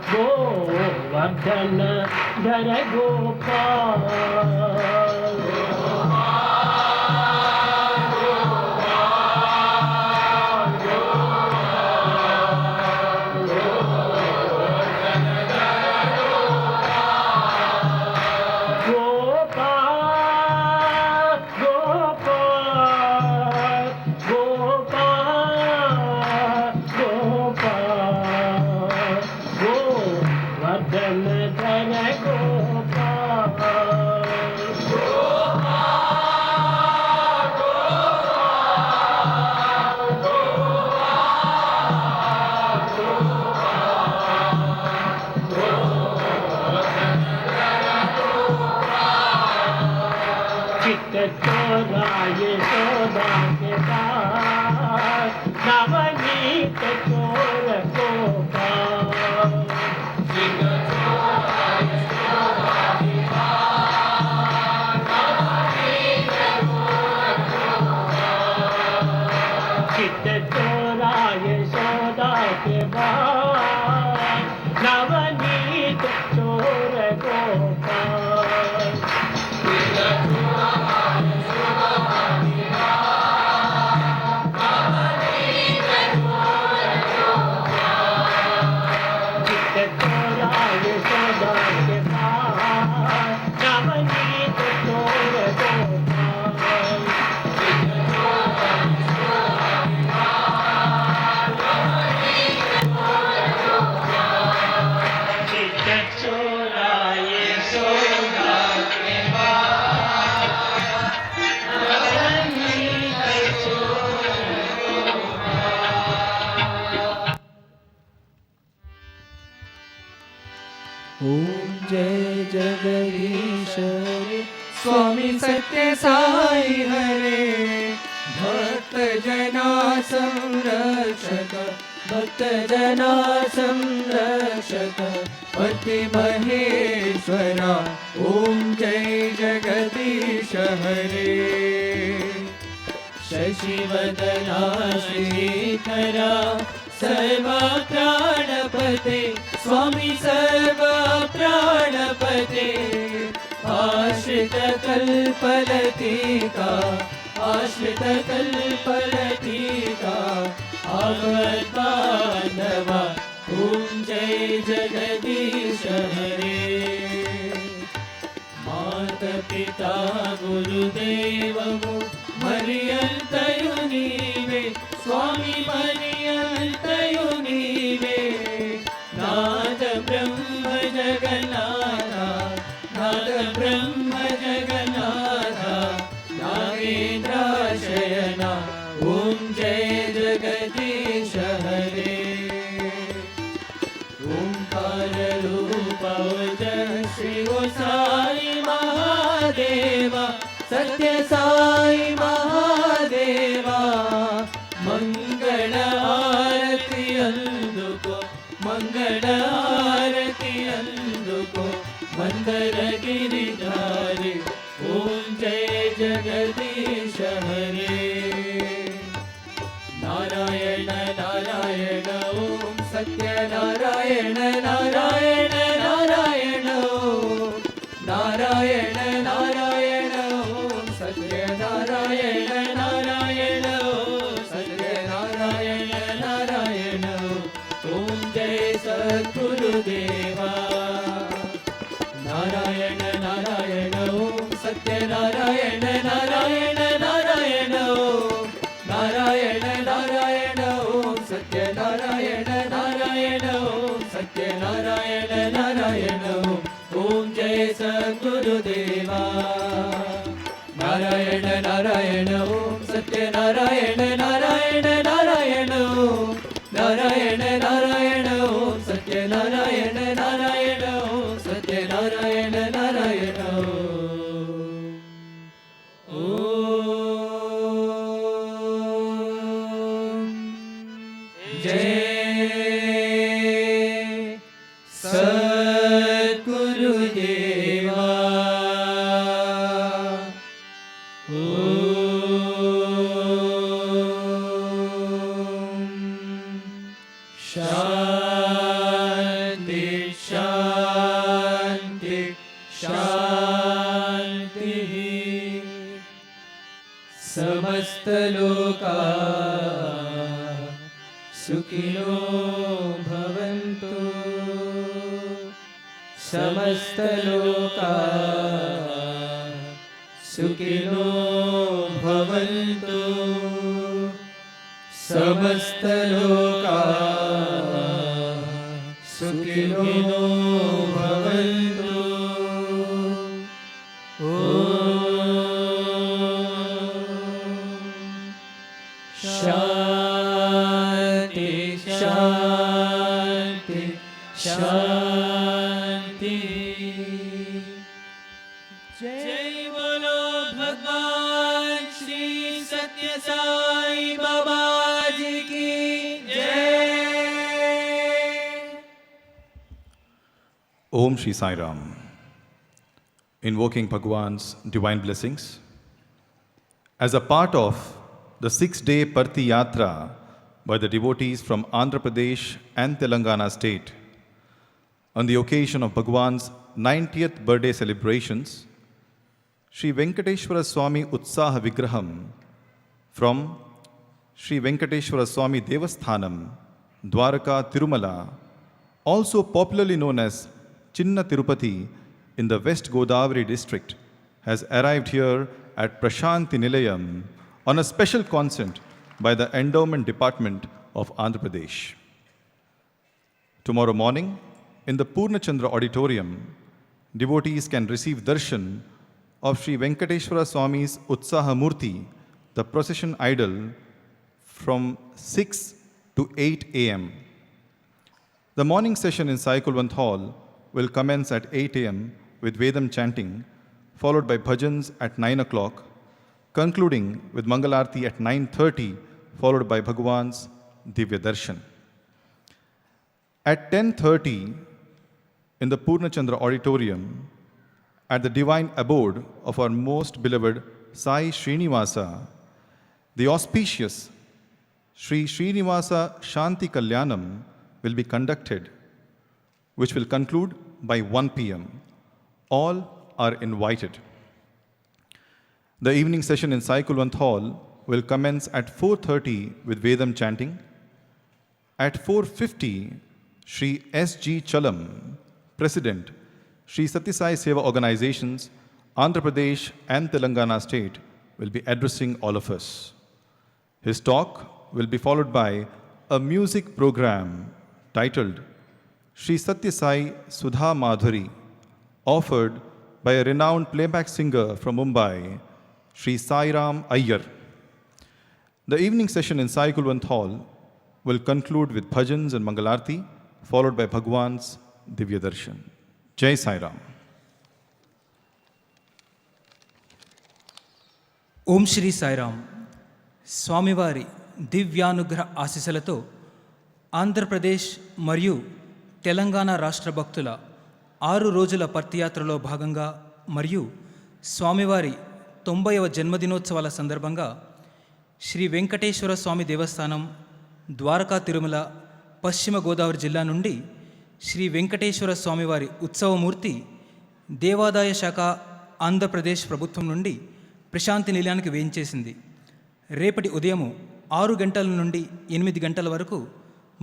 [SPEAKER 16] गोवर्धन धर गोपाल यशोदा के बाद नवनीत चोर गोपाल चित चोरा यशोदा के बाद नवनीत चोर गोपाल
[SPEAKER 10] ओम जय जगदीश हरे स्वामी सत्य साई हरे भक्त जना संरक्षक भक्त जना संरक्षक पति महेश्वरा ओम जय जगदीश हरे
[SPEAKER 16] शशिवदना श्रीधरा सर्वा प्राणपते स्वामी सर्वा प्राणपते आश्रित कल्पलतिका आश्रित कल्पलतिका आगतबान्धवा ॐ जय जगदीश हरे मातपिता गुरुदेवमु मर्यन्तयु नीवे स्वामी मर्यन्तयु नीवे नाद ब्रह्म जगन्नाथ नाद ब्रह्म जगन्नाथ नागेन्द्राशयना ॐ जय जगदीश हरे ओंकार रूप श्री साई महादेवा सत्य साई महादेवा मंगल आरती अंदुको मंगल आरती अंदुको मंदर गिरिधारी ओम जय जगदीश हरे नारायण नारायण ओम सत्य नारायण नारायण नारायण ओम नारायण नारायण ओम सत्य नारायण नारायण ओम सत्य नारायण नारायण ओम जय सद्गुरुदेवा नारायण नारायण ओम सत्य नारायण नारायण नारायण ओम नारायण नारायण ओम सत्य नारायण नारायण ओम सत्य नारायण नारायण ओम जय सद्गुरुदेवा नारायण नारायण ओम सत्य नारायण नारायण नारायण ओम नारायण नारायण ओम सत्य नारायण नारायण ओम सत्य नारायण नारायण जय सद्गुरुदेवा शांति शांति शांति समस्त लोका सुखिनो भवन्तु समस्त लोका सुखिनो भवन्तु समस्त लोका सुखिनो भवन्तु शांति शांति शांति जय बोलो भगवान श्री सत्य साई बाबा जी की जय।
[SPEAKER 17] Om Shri Sai Ram. Invoking Bhagwan's divine blessings. As a part of the 6-day Parthi Yatra by the devotees from Andhra Pradesh and Telangana state, on the occasion of Bhagwan's 90th birthday celebrations, Sri Venkateshwara Swami Utsaha Vigraham from Sri Venkateshwara Swami Devasthanam, Dwaraka, Tirumala, also popularly known as Chinna Tirupati in the West Godavari district, has arrived here at Prashanti Nilayam on a special consent by the Endowment Department of Andhra Pradesh. Tomorrow morning, in the Purnachandra Auditorium, devotees can receive darshan of Sri Venkateshwara Swami's Utsaha Murti, the procession idol, from 6 to 8 a.m. The morning session in Sai Kulwant Hall will commence at 8 a.m. with Vedam chanting, followed by bhajans at 9 o'clock, concluding with Mangalarti at 9:30, followed by Bhagwan's Divya Darshan. At 10:30, in the Purnachandra Auditorium, at the divine abode of our most beloved Sai Srinivasa, The auspicious Sri Srinivasa Shanti Kalyanam will be conducted, which will conclude by 1 p.m. All are invited. The evening session in Sai Kulwant Hall will commence at 4:30 with Vedam chanting. At 4:50, Sri S.G. Chalam, President, Sri Sathya Sai Seva Organizations, Andhra Pradesh and Telangana State, will be addressing all of us. His talk will be followed by a music program titled Sri Sathya Sai Sudha Madhuri, offered by a renowned playback singer from Mumbai, Sri Sairam Iyer. The evening session in Sai Kulwant Hall will conclude with bhajans and Mangalarti, followed by Bhagwan's Divya Darshan. Jai Sai Ram.
[SPEAKER 18] ఓం శ్రీ సాయిరామ్. స్వామివారి దివ్యానుగ్రహ ఆశీస్సులతో ఆంధ్రప్రదేశ్ మరియు తెలంగాణ రాష్ట్ర భక్తుల 6 రోజుల పర్తియాత్రలో భాగంగా మరియు స్వామివారి 90వ జన్మదినోత్సవాల సందర్భంగా శ్రీ వెంకటేశ్వర స్వామి దేవస్థానం, ద్వారకా తిరుమల, పశ్చిమ గోదావరి జిల్లా నుండి శ్రీ వెంకటేశ్వర స్వామివారి ఉత్సవమూర్తి దేవాదాయ శాఖ ఆంధ్రప్రదేశ్ ప్రభుత్వం నుండి ప్రశాంతి నిలయానికి వేయించేసింది. రేపటి ఉదయం 6 గంటల నుండి 8 గంటల వరకు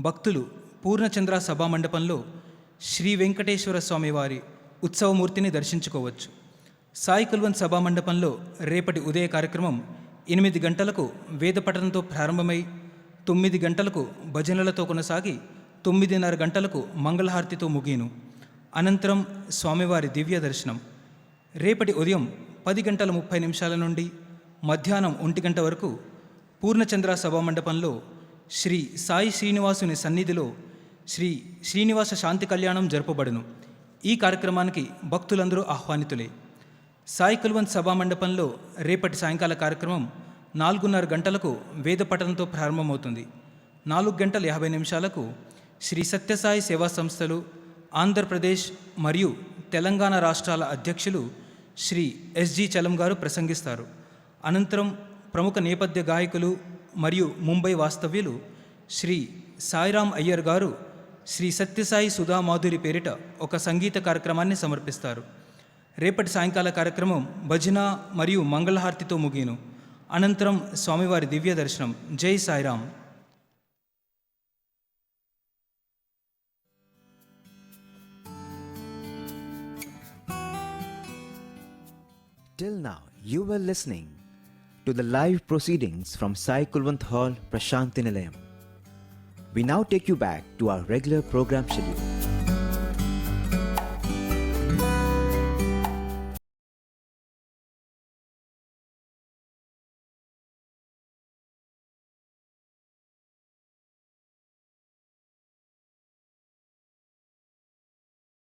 [SPEAKER 18] భక్తులు పూర్ణచంద్ర సభామండపంలో శ్రీ వెంకటేశ్వర స్వామివారి ఉత్సవమూర్తిని దర్శించుకోవచ్చు. సాయి కుల్వంత్ సభామండపంలో రేపటి ఉదయ కార్యక్రమం 8 గంటలకు వేదపఠనంతో ప్రారంభమై 9 గంటలకు భజనలతో కొనసాగి 9:30 గంటలకు మంగళహారతితో ముగియను. అనంతరం స్వామివారి దివ్య దర్శనం. రేపటి ఉదయం 10:30 నుండి మధ్యాహ్నం 1 గంట వరకు పూర్ణచంద్ర సభామండపంలో శ్రీ సాయి శ్రీనివాసుని సన్నిధిలో శ్రీ శ్రీనివాస శాంతి కళ్యాణం జరపబడును. ఈ కార్యక్రమానికి భక్తులందరూ ఆహ్వానితులే. సాయి కుల్వంత్ సభామండపంలో రేపటి సాయంకాల కార్యక్రమం 4:30 గంటలకు వేద పఠనంతో ప్రారంభమవుతుంది. 4:50 శ్రీ సత్యసాయి సేవా సంస్థలు ఆంధ్రప్రదేశ్ మరియు తెలంగాణ రాష్ట్రాల అధ్యక్షులు శ్రీ ఎస్జి చలం గారు ప్రసంగిస్తారు. అనంతరం ప్రముఖ నేపథ్య గాయకులు మరియు ముంబై వాస్తవ్యులు శ్రీ సాయిరామ్ అయ్యర్ గారు శ్రీ సత్యసాయి సుధా మాధురి పేరిట ఒక సంగీత కార్యక్రమాన్ని సమర్పిస్తారు. రేపటి సాయంకాల కార్యక్రమం భజన మరియు మంగళహారతితో ముగియను. అనంతరం స్వామివారి దివ్య దర్శనం. జై Sairam.
[SPEAKER 19] Till now, you were listening to the live proceedings from Sai Kulwant Hall, Prashanthi Nilayam. We now take you back to our regular program schedule.